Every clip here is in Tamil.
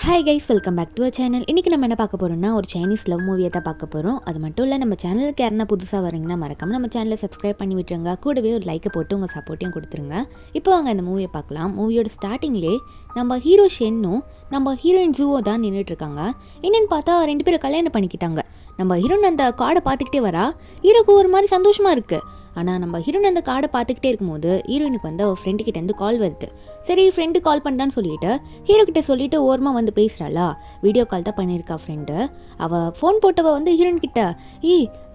Hi guys, welcome back to our channel. இன்றைக்கி நம்ம என்ன பார்க்க போகிறோம்னா, ஒரு சைனீஸ் லவ் மூவியை தான் பார்க்க போகிறோம். அது மட்டும் இல்லை, நம்ம சேனலுக்கு யாருன்னா புதுசாக வரீங்கன்னா மறக்காமல் நம்ம சேனலை சப்ஸ்கிரைப் பண்ணி விட்டுருங்க. கூடவே ஒரு லைக்கை போட்டு உங்கள் சப்போர்ட்டையும் கொடுத்துருங்க. இப்போ வாங்க இந்த மூவியை பார்க்கலாம். மூவியோட ஸ்டார்டிங்லேயே நம்ம ஹீரோ ஷென்னும் நம்ம ஹீரோயின் ஜூவோ தான் நின்றுட்டுருக்காங்க. என்னென்னு பார்த்தா 2 பேரும் கல்யாணம் பண்ணிக்கிட்டாங்க. நம்ம ஹீரோயின் அந்த கார்டை பார்த்துக்கிட்டே வரா. ஹீரோக்கு ஒரு மாதிரி சந்தோஷமாக இருக்குது. ஆனால் நம்ம ஹீரோயின் அந்த கார்டை பார்த்துக்கிட்டே இருக்கும்போது ஹீரோயினுக்கு வந்து அவள் ஃப்ரெண்டுக்கிட்டேருந்து கால் வருது. சரி, ஃப்ரெண்டு கால் பண்ணுறான்னு சொல்லிட்டு ஹீரோக்கிட்ட சொல்லிட்டு ஓரமாக வந்து பேசுகிறாளா. வீடியோ கால் தான் பண்ணியிருக்கா ஃப்ரெண்டு. அவள் ஃபோன் போட்டவள் வந்து ஹீரோயின் கிட்ட,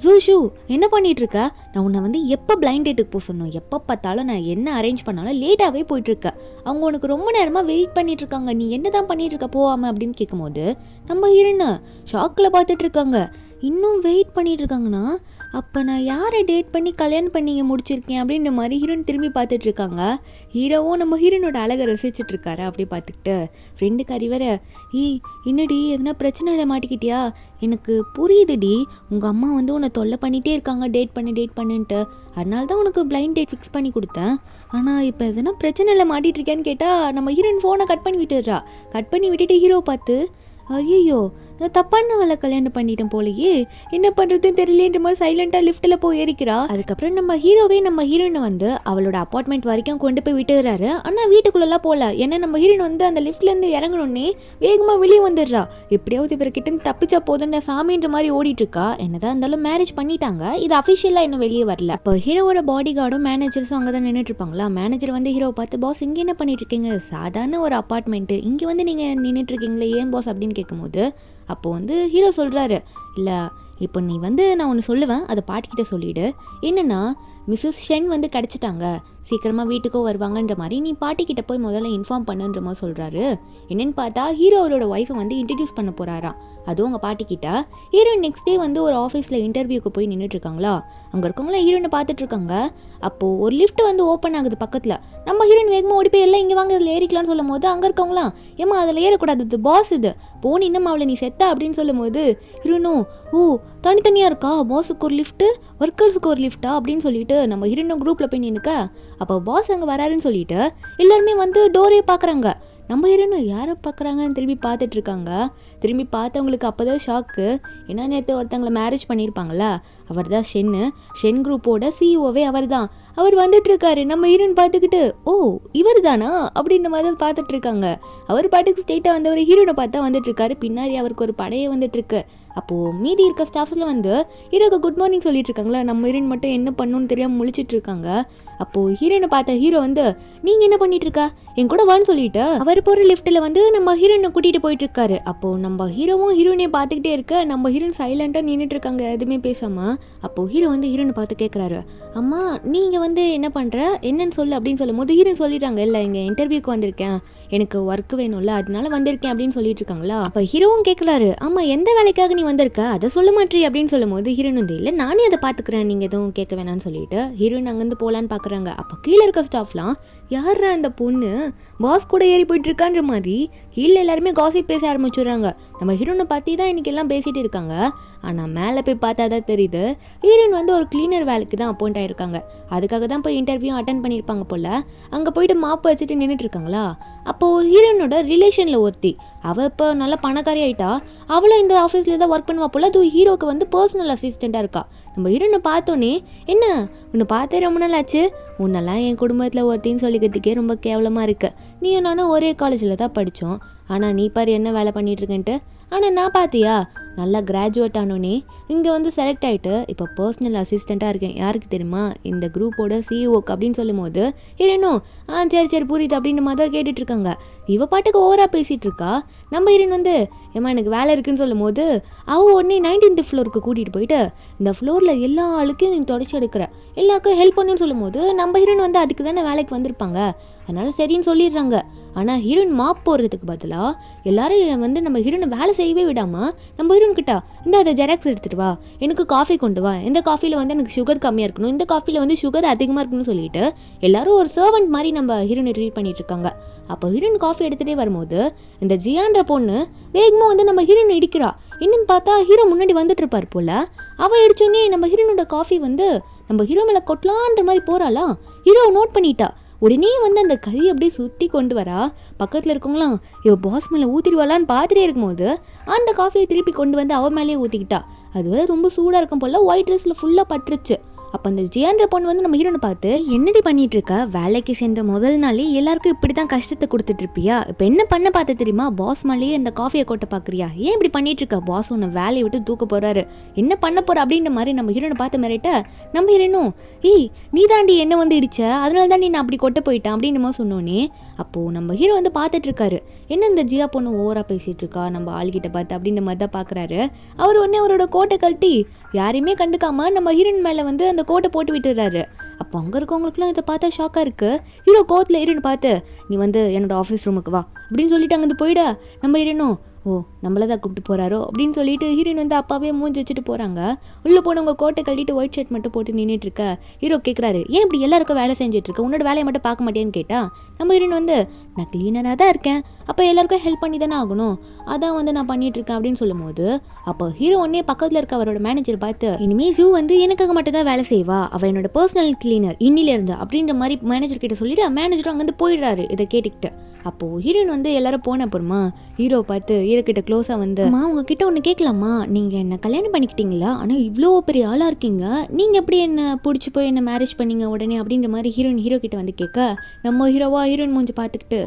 ஜூ என்ன பண்ணிகிட்ருக்க? நான் உன்னை வந்து எப்போ பிளைண்ட் டேட்டுக்கு போக சொன்னோம்? எப்போ பார்த்தாலும் நான் என்ன அரேஞ்ச் பண்ணாலும் லேட்டாகவே போயிட்டுருக்க. அவங்க உனக்கு ரொம்ப நேரமாக வெயிட் பண்ணிகிட்ருக்காங்க. நீ என்ன தான் பண்ணிகிட்ருக்க போகாமல் அப்படின்னு கேட்கும்போது நம்ம ஹீரோயின் ஷாக்கில் பார்த்துட்ருக்காங்க. இன்னும் வெயிட் பண்ணிட்டு இருக்காங்கன்னா, அப்போ நான் யாரை டேட் பண்ணி கல்யாணம் பண்ணி முடிச்சிருக்கேன் அப்படின்ற மாதிரி ஹீரோயின் திரும்பி பார்த்துட்டு இருக்காங்க. ஹீரோவும் நம்ம ஹீரோனோட அழகை ரசிச்சுட்டு இருக்காரு. அப்படி பார்த்துக்கிட்டு ஃப்ரெண்டுக்கு அறிவர, என்னடி எதுனா பிரச்சனையில மாட்டிக்கிட்டியா? எனக்கு புரியுதுடி, உங்கள் அம்மா வந்து உன்னை தொல்லை பண்ணிகிட்டே இருக்காங்க, டேட் பண்ணுன்ட்டு. அதனால தான் உனக்கு பிளைண்ட் டேட் ஃபிக்ஸ் பண்ணி கொடுத்தேன். ஆனால் இப்போ எதுனா பிரச்சனையில் மாட்டிகிட்டு இருக்கேன்னு கேட்டால் நம்ம ஹீரோயின் ஃபோனை கட் பண்ணி விட்டுடுறா. கட் பண்ணி விட்டுட்டு ஹீரோ பார்த்து, ஐயோ நான் தப்பான ஆளை கல்யாணம் பண்ணிட்டேன் போலயே, என்ன பண்ணுறதுன்னு தெரியலன்ற மாதிரி சைலண்டாக லிஃப்ட்டில் போய் ஏறிக்கிறா. அதுக்கப்புறம் நம்ம ஹீரோவே நம்ம ஹீரோயினை வந்து அவளோட அப்பார்ட்மெண்ட் வரைக்கும் கொண்டு போய் விட்டுறாரு. ஆனால் வீட்டுக்குள்ளெல்லாம் போகல. ஏன்னா நம்ம ஹீரோயின் வந்து அந்த லிஃப்ட்லேருந்து இறங்கணுன்னே வேகமாக வெளியே வந்துடுறா. எப்படியாவது இவர்கிட்ட தப்பிச்சா போதுன்னு சாமின்ற மாதிரி ஓடிட்டு இருக்கா. என்னதான் இருந்தாலும் மேரேஜ் பண்ணிட்டாங்க. இது அஃபிஷியலாக இன்னும் வெளியே வரல. இப்போ ஹீரோவோட பாடி கார்டும் மேனேஜர்ஸும் அங்கே தான் நின்றுட்டு இருப்பாங்களா. மேனேஜர் வந்து ஹீரோவை பார்த்து, பாஸ் இங்கே என்ன பண்ணிட்டு இருக்கீங்க? சாதாரண ஒரு அப்பார்ட்மெண்ட்டு, இங்கே வந்து நீங்கள் நின்றுட்டு இருக்கீங்களே, ஏன் பாஸ் அப்படின்னு கேட்கும்போது அப்போது வந்து ஹீரோ சொல்கிறாரு, இல்லை இப்போ நீ வந்து நான் ஒன்று சொல்லுவேன், அதை பாட்டிக்கிட்ட சொல்லிவிடு. என்னென்னா, மிஸ்ஸஸ் ஷென் வந்து கிடச்சிட்டாங்க, சீக்கிரமாக வீட்டுக்கும் வருவாங்கன்ற மாதிரி நீ பாட்டிக்கிட்ட போய் முதல்ல இன்ஃபார்ம் பண்ணுன்ற மாதிரி சொல்கிறாரு. என்னென்னு பார்த்தா ஹீரோ அவரோட ஒய்ஃபை வந்து இன்ட்ரடியூஸ் பண்ண போகிறாராம். அதுவும் அவங்க பாட்டிக்கிட்ட. ஹீரோயின் நெக்ஸ்ட் டே வந்து ஒரு ஆஃபீஸில் இன்டர்வியூக்கு போய் நின்றுட்டுருக்காங்களா. அங்கே இருக்கவங்களாம் ஹீரோயினை பார்த்துட்ருக்காங்க. அப்போது ஒரு லிஃப்ட் வந்து ஓப்பன் ஆகுது பக்கத்தில். நம்ம ஹீரோயின் வேகமாக ஓடி போய் எல்லாம் இங்கே வாங்க அதில் ஏறிக்கலாம்னு சொல்லும் போது அங்கே இருக்கவங்களாம், ஏமா அதில் ஏறக்கூடாது, இது பாஸ், இது போனி இன்னும் அவளை நீ செத்தா அப்படின்னு சொல்லும் போது ஹீரோனும், தனித்தனியாக இருக்கா, பாஸுக்கு ஒரு லிஃப்ட்டு ஒர்க்கர்ஸுக்கு ஒரு லிஃப்ட்டா அப்படின்னு சொல்லிட்டு நம்ம ஹீரோயின் குரூப்பில் போய் நின்றுக்க. அப்போ பாஸ் அங்கே வராருன்னு சொல்லிட்டு எல்லாருமே வந்து டோரே பார்க்குறாங்க. நம்ம ஹீரோயின் யாரை பார்க்குறாங்கன்னு திரும்பி பார்த்துட்ருக்காங்க. திரும்பி பார்த்தவங்களுக்கு அப்போ தான் ஷாக்கு. ஏன்னா நேற்று ஒருத்தங்களை மேரேஜ் பண்ணியிருப்பாங்களா, அவர் தான் ஷென் குரூப்போட சிஇஓவே அவர் தான். அவர் வந்துட்டுருக்காரு. நம்ம ஹீரோயின் பார்த்துக்கிட்டு, இவர் தானா அப்படின்ற மாதிரி தான் பார்த்துட்ருக்காங்க. அவர் பாட்டுக்கு ஸ்ட்ரெயிட்டாக வந்து அவர் ஹீரோனை பார்த்தா வந்துட்டுருக்காரு. பின்னாடி அவருக்கு ஒரு படையே வந்துட்டுருக்கு. அப்போது மீதி இருக்க ஸ்டாஃப்ஸில் வந்து ஹீரோக்கு குட் மார்னிங் சொல்லிட்டு இருக்காங்களா. நம்ம ஹீரோயின் மட்டும் என்ன பண்ணணும்னு தெரியாமல் முழிச்சிட்டு இருக்காங்க. அப்போது ஹீரோயினை பார்த்த ஹீரோ வந்து, நீங்கள் என்ன பண்ணிட்டு இருக்கா, என் கூட வான்னு சொல்லிட்டு அவர் போகிற லிஃப்ட்டில் வந்து நம்ம ஹீரோயினை கூட்டிகிட்டு போயிட்டு இருக்காரு. அப்போது நம்ம ஹீரோவும் ஹீரோயினை பார்த்துக்கிட்டே இருக்க. நம்ம ஹீரோயின் சைலண்டாக நின்றுட்டு இருக்காங்க, எதுவுமே பேசாமல். அப்போது ஹீரோ வந்து ஹீரோயினை பார்த்து கேட்குறாரு, அம்மா நீங்கள் வந்து என்ன பண்ணுற, என்னன்னு சொல்லு அப்படின்னு சொல்லும் போது ஹீரோயின் சொல்லிடுறாங்க, இல்லை இங்கே இன்டர்வியூக்கு வந்திருக்கேன், எனக்கு ஒர்க் வேணும்ல அதனால வந்திருக்கேன் அப்படின்னு சொல்லிட்டு இருக்காங்களா. அப்போ ஹீரோவும் கேட்குறாரு, ஆமாம் எந்த வேலைக்காக நீ வந்திருக்க, அதை சொல்ல மாட்டீ அப்படின்னு சொல்லும் போது ஹீரோயின் வந்து, இல்லை நானே அதை பார்த்துக்கிறேன், நீங்கள் எதுவும் கேட்க வேணான்னு சொல்லிட்டு ஹீரோயின் அங்கேருந்து போகலான்னு பார்க்குறாங்க. அப்போ கீழே இருக்க ஸ்டாஃப்லாம், யாரா அந்த பொண்ணு பாஸ் கூட ஏறி போயிட்டு இருக்கான்ற மாதிரி கீழே எல்லாருமே காசிப் பேச ஆரம்பிச்சுடுறாங்க. நம்ம ஹீரோனை பற்றி தான் இன்றைக்கி எல்லாம் பேசிகிட்டு இருக்காங்க. ஆனால் மேலே போய் பார்த்தா தான் தெரியுது ஹீரோயின் வந்து ஒரு கிளீனர் வேலைக்கு தான் அப்பாயிண்ட் ஆகிருக்காங்க. அதுக்காக தான் போய் இன்டர்வியூ அட்டன் பண்ணியிருப்பாங்க போல். அங்கே போயிட்டு மாப்பு வச்சுட்டு நின்றுட்டு இருக்காங்களா. அப்போது ஹீரோயினோட ரிலேஷனில் ஒருத்தி, அவள் இப்போ நல்லா பணக்காரி ஆகிட்டா. அவளும் இந்த ஆஃபீஸில் தான் ஒர்க் பண்ணுவா போல். அது ஹீரோக்கு வந்து பர்சனல் அசிஸ்டண்ட்டாக இருக்கா. நம்ம ஹீரோனை பார்த்தோன்னே, என்ன உன்னை பார்த்தே ரொம்ப நாள் ஆச்சு, உன்னெல்லாம் என் குடும்பத்தில் ஒருத்தின்னு சொல்லிக்கிறதுக்கே ரொம்ப கேவலமாக இருக்கு. நீயும் நானும் ஒரே காலேஜில் தான் படித்தோம், ஆனால் நீ பாரு என்ன வேலை பண்ணிகிட்ருக்கேன்ட்டு. ஆனால் நான் பார்த்தியா, நல்லா கிராஜுவேட் ஆனோன்னே இங்கே வந்து செலக்ட் ஆகிட்டு இப்போ பர்சனல் அசிஸ்டண்ட்டாக இருக்கேன். யாருக்கு தெரியுமா, இந்த குரூப்போட சிஇஓக்கு அப்படின்னு சொல்லும் போது ஹீரோனும் சரி புரியுது அப்படின்ற மாதிரி தான் கேட்டுட்ருக்காங்க. இவ பாட்டுக்கு ஓவராக பேசிகிட்டு இருக்கா. நம்ம ஹீரோயின் வந்து, ஏமா எனக்கு வேலை இருக்குன்னு சொல்லும் போது அவள் உடனே 19th ஃப்ளோருக்கு கூட்டிகிட்டு போயிட்டு, இந்த ஃப்ளோரில் எல்லா ஆளுக்கும் நீ தொடச்சி எடுக்கிற, எல்லாருக்கும் ஹெல்ப் பண்ணுன்னு சொல்லும் போது நம்ம ஹீரோயின் வந்து அதுக்கு தானே வேலைக்கு வந்திருப்பாங்க, அதனால சரின்னு சொல்லிடுறாங்க. ஆனால் ஹீரோயின் மாப் போடுறதுக்கு பதிலாக எல்லாரும் வந்து நம்ம ஹீரோனை வேலை செய்யவே விடாமல் நம்ம ஹீரோயின் கிட்ட, இந்த அதை ஜெராக்ஸ் எடுத்துகிட்டு வா, எனக்கு காஃபி கொண்டு வா, இந்த காஃபியில் வந்து எனக்கு சுகர் கம்மியாக இருக்கணும், இந்த காஃபியில் வந்து சுகர் அதிகமாக இருக்கணும்னு சொல்லிட்டு எல்லாரும் ஒரு சர்வெண்ட் மாதிரி நம்ம ஹீரோனை ட்ரீட் பண்ணிட்டு இருக்காங்க. அப்போ ஹீரோயின் காஃபி எடுத்துகிட்டே வரும்போது இந்த ஜியான்ற பொண்ணு வேகமாக வந்து நம்ம ஹீரோயின் இடிக்கிறா. என்னன்னு பார்த்தா ஹீரோ முன்னாடி வந்துட்டு இருப்பார் போல. அவள் இடிச்சோடனே நம்ம ஹீரோனோட காஃபி வந்து நம்ம ஹீரோ மேலே கொட்டலான்ற மாதிரி போகிறாளா. ஹீரோ நோட் பண்ணிட்டா. உடனே வந்து அந்த கை அப்படியே சுற்றி கொண்டு வரா. பக்கத்தில் இருக்கவங்களாம் இவ பாஸ் மேலே ஊற்றிடுவாளான்னு பார்த்துட்டே இருக்கும்போது அந்த காஃபியை திருப்பி கொண்டு வந்து அவ மேலேயே ஊற்றிக்கிட்டா. அது ரொம்ப சூடாக இருக்கும் போல ஒயிட் ட்ரெஸ்ஸில் ஃபுல்லாக பட்டுருச்சு. அப்போ அந்த ஜியான்ற பொண்ணு வந்து நம்ம ஹீரோனை பார்த்து, என்னடி பண்ணிட்டு இருக்க, வேலைக்கு சேர்ந்த முதல் நாளே எல்லாருக்கும் இப்படி தான் கஷ்டத்தை கொடுத்துட்டு இருப்பியா, இப்போ என்ன பண்ண பார்த்த தெரியுமா, பாஸ் மேலேயே இந்த காஃபியை கொட்ட பார்க்குறியா, ஏன் இப்படி பண்ணிட்டு இருக்க, பாஸ் உன்னை வேலையை விட்டு தூக்க போறாரு, என்ன பண்ண போற அப்படின்ற மாதிரி நம்ம ஹீரோனை பார்த்து மிரட்ட, நம்ம ஹீரோனும் ஏய் நீ தாண்டி என்ன வந்து இடிச்ச, அதனால தான் நீ நான் அப்படி கொட்ட போயிட்டேன் அப்படின்னு சொன்னோன்னே அப்போது நம்ம ஹீரோ வந்து பார்த்துட்டு இருக்காரு, என்ன இந்த ஜியா பொண்ணு ஓவராக பேசிகிட்டு இருக்கா நம்ம ஆள்கிட்ட பார்த்து அப்படின்ற மாதிரி தான் பார்க்குறாரு. அவர் உடனே அவரோட கோட்டை கழட்டி யாரையுமே கண்டுக்காம நம்ம ஹீரோயின் மேலே வந்து அந்த கோட்டை போட்டு விட்டுறாரு. அப்போ அங்கே இருக்கவங்களுக்குலாம் இதை பார்த்தா ஷாக்காக இருக்குது. ஹீரோ கோவத்தில் ஹீரோயின் பார்த்து, நீ வந்து என்னோட ஆஃபீஸ் ரூமுக்கு வா அப்படின்னு சொல்லிட்டு அங்கேருந்து போயிட. நம்ம ஹீரோனும் ஓ நம்மளை தான் கூப்பிட்டு போகிறாரோ அப்படின்னு சொல்லிட்டு ஹீரோயின் வந்து அப்பாவே மூஞ்சி வச்சுட்டு போகிறாங்க. உள்ளே போனவங்க கோட்டை கழட்டிட்டு ஒயிட் ஷர்ட் மட்டும் போட்டு நின்றுட்டு இருக்க. ஹீரோ கேட்குறாரு, ஏன் இப்படி எல்லாருக்கும் வேலை செஞ்சுட்டு இருக்க, உன்னோட வேலையை மட்டும் பார்க்க மாட்டேன்னு கேட்டால் நம்ம ஹீரோயின் வந்து, நான் க்ளீனராக தான் இருக்கேன், அப்போ எல்லாருக்கும் ஹெல்ப் பண்ணி தானே ஆகணும், அதான் வந்து நான் பண்ணிட்டு இருக்கேன் அப்படின்னு சொல்லும் போது அப்போ ஹீரோ ஒன்னே பக்கத்தில் இருக்க அவரோட மேனேஜர் பார்த்து, இனிமேல் ஜூ வந்து எனக்காக மட்டும் தான் வேலை செய்வா, அவள் என்னோட பர்சனல் கிளீனர் இன்னிலேருந்து அப்படின்ற மாதிரி மேனேஜர் கிட்ட சொல்லிட்டு மேனேஜரும் அங்கேருந்து போயிடுறாரு இதை கேட்டுக்கிட்டு. அப்போது ஹீரோயின் வந்து எல்லாரும் போன அப்புறமா ஹீரோ பார்த்து ஹீரோ கிட்ட க்ளோஸாக வந்து, அம்மா உங்ககிட்ட ஒன்று கேட்கலாமா, நீங்கள் என்ன கல்யாணம் பண்ணிக்கிட்டீங்களா, ஆனால் இவ்வளோ பெரிய ஆளாக இருக்கீங்க, நீங்கள் எப்படி என்ன பிடிச்சி போய் என்ன மேரேஜ் பண்ணீங்க உடனே அப்படின்ற மாதிரி ஹீரோயின் ஹீரோ கிட்ட வந்து கேட்க, நம்ம ஹீரோவா ஹீரோயின் மூஞ்சி பார்த்துக்கிட்டு,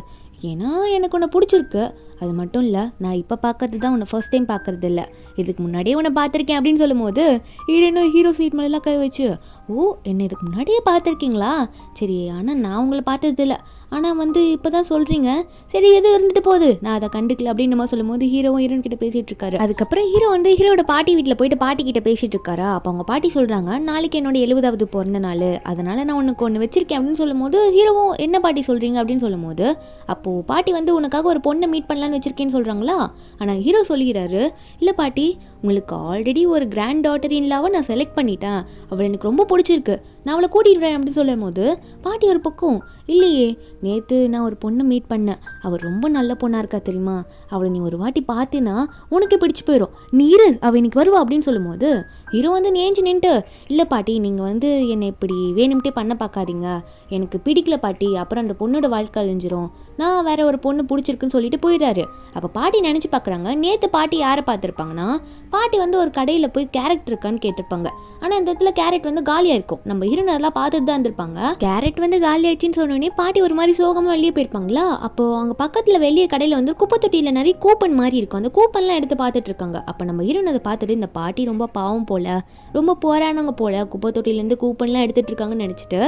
ஏன்னா எனக்கு உன்னை பிடிச்சிருக்கு, அது மட்டும் இல்லை நான் இப்போ பார்க்கறது தான் உன்னை ஃபர்ஸ்ட் டைம் பார்க்கறது இல்லை, இதுக்கு முன்னாடியே உன்னை பார்த்துருக்கேன் அப்படின்னு சொல்லும் போது ஹீரோனும் ஹீரோ சீட் மேலாம் கை வச்சு, ஓ என்ன இதுக்கு முன்னாடியே பார்த்துருக்கீங்களா, சரி ஆனால் நான் உங்களை பார்த்தது இல்லை, ஆனால் வந்து இப்போ தான் சொல்கிறீங்க, சரி எது இருந்துட்டு போகுது நான் அதை கண்டுக்கல அப்படின்னு நம்ம சொல்லும் போது ஹீரோவும் ஹீரோயின் கிட்ட பேசிகிட்டு இருக்காரு. அதுக்கப்புறம் ஹீரோ வந்து ஹீரோட பாட்டி வீட்டில் போயிட்டு பாட்டி கிட்ட பேசிகிட்டு இருக்காரா. அப்போ அவங்க பாட்டி சொல்கிறாங்க, நாளைக்கு என்னோட 70வது பிறந்த நாள், அதனால் நான் உனக்கு ஒன்று வச்சிருக்கேன் அப்படின்னு சொல்லும் போது ஹீரோவும் என்ன பாட்டி சொல்கிறீங்க அப்படின்னு சொல்லும் போது அப்போது பாட்டி வந்து உனக்காக ஒரு பொண்ணை மீட் பண்ணலான்னு வச்சிருக்கேன்னு சொல்கிறாங்களா. ஆனால் ஹீரோ சொல்கிறாரு, இல்லை பாட்டி உங்களுக்கு ஆல்ரெடி ஒரு கிராண்ட் டாட்டர் இன்லாவை நான் செலக்ட் பண்ணிட்டேன், அவள் எனக்கு ரொம்ப பிடிச்சிருக்கு, நான் அவளை கூட்டிகிட்டு வரேன் அப்படின்னு சொல்லும் போது பாட்டி ஒரு பக்கம், இல்லையே நேற்று நான் ஒரு பொண்ணை மீட் பண்ணேன், அவள் ரொம்ப நல்ல பொண்ணாக இருக்கா தெரியுமா, அவளை நீ ஒரு வாட்டி பார்த்தேன்னா உனக்கு பிடிச்சி போயிடும், நீ இரு அவள் இன்னைக்கு வருவா அப்படின்னு சொல்லும் போது ஹீரோ வந்து நேஞ்சு நின்ட்டு, இல்லை பாட்டி நீங்கள் வந்து என்னை இப்படி வேணும்ட்டே பண்ண பார்க்காதீங்க, எனக்கு பிடிக்கல பாட்டி, அப்புறம் அந்த பொண்ணோட வாழ்க்கை அழிஞ்சிரும், நான் வேற ஒரு பொண்ணு பிடிச்சிருக்குன்னு சொல்லிட்டு போயிடுறாரு. அப்போ பாட்டி நினச்சி பார்க்குறாங்க, நேற்று பாட்டி யாரை பார்த்துருப்பாங்கன்னா பாட்டி வந்து ஒரு கடையில் போய் கேரட் இருக்கான்னு கேட்டிருப்பாங்க, ஆனால் இந்த இடத்துல கேரட் வந்து காலியாக இருக்கும், நம்ம ஹீரோன் அதெல்லாம் பார்த்துட்டு தான் இருந்திருப்பாங்க, கேரட் வந்து காலி ஆயிடுச்சின்னு சொன்னோடனே பாட்டி ஒரு மாதிரி சோகமாக வெளியே போயிருப்பாங்களா. அப்போது அவங்க பக்கத்தில் வெளியே கடையில் வந்து குப்பை தொட்டியில் நிறைய கூப்பன் மாதிரி இருக்கும், அந்த கூப்பன்லாம் எடுத்து பார்த்துட்டு இருக்காங்க. அப்போ நம்ம ஹீரோன் அதை பார்த்துட்டு இந்த பாட்டி ரொம்ப பாவம் போல, ரொம்ப போரானவங்க போல, குப்பை தொட்டிலேருந்து கூப்பன்லாம் எடுத்துகிட்டு இருக்காங்கன்னு நினச்சிட்டு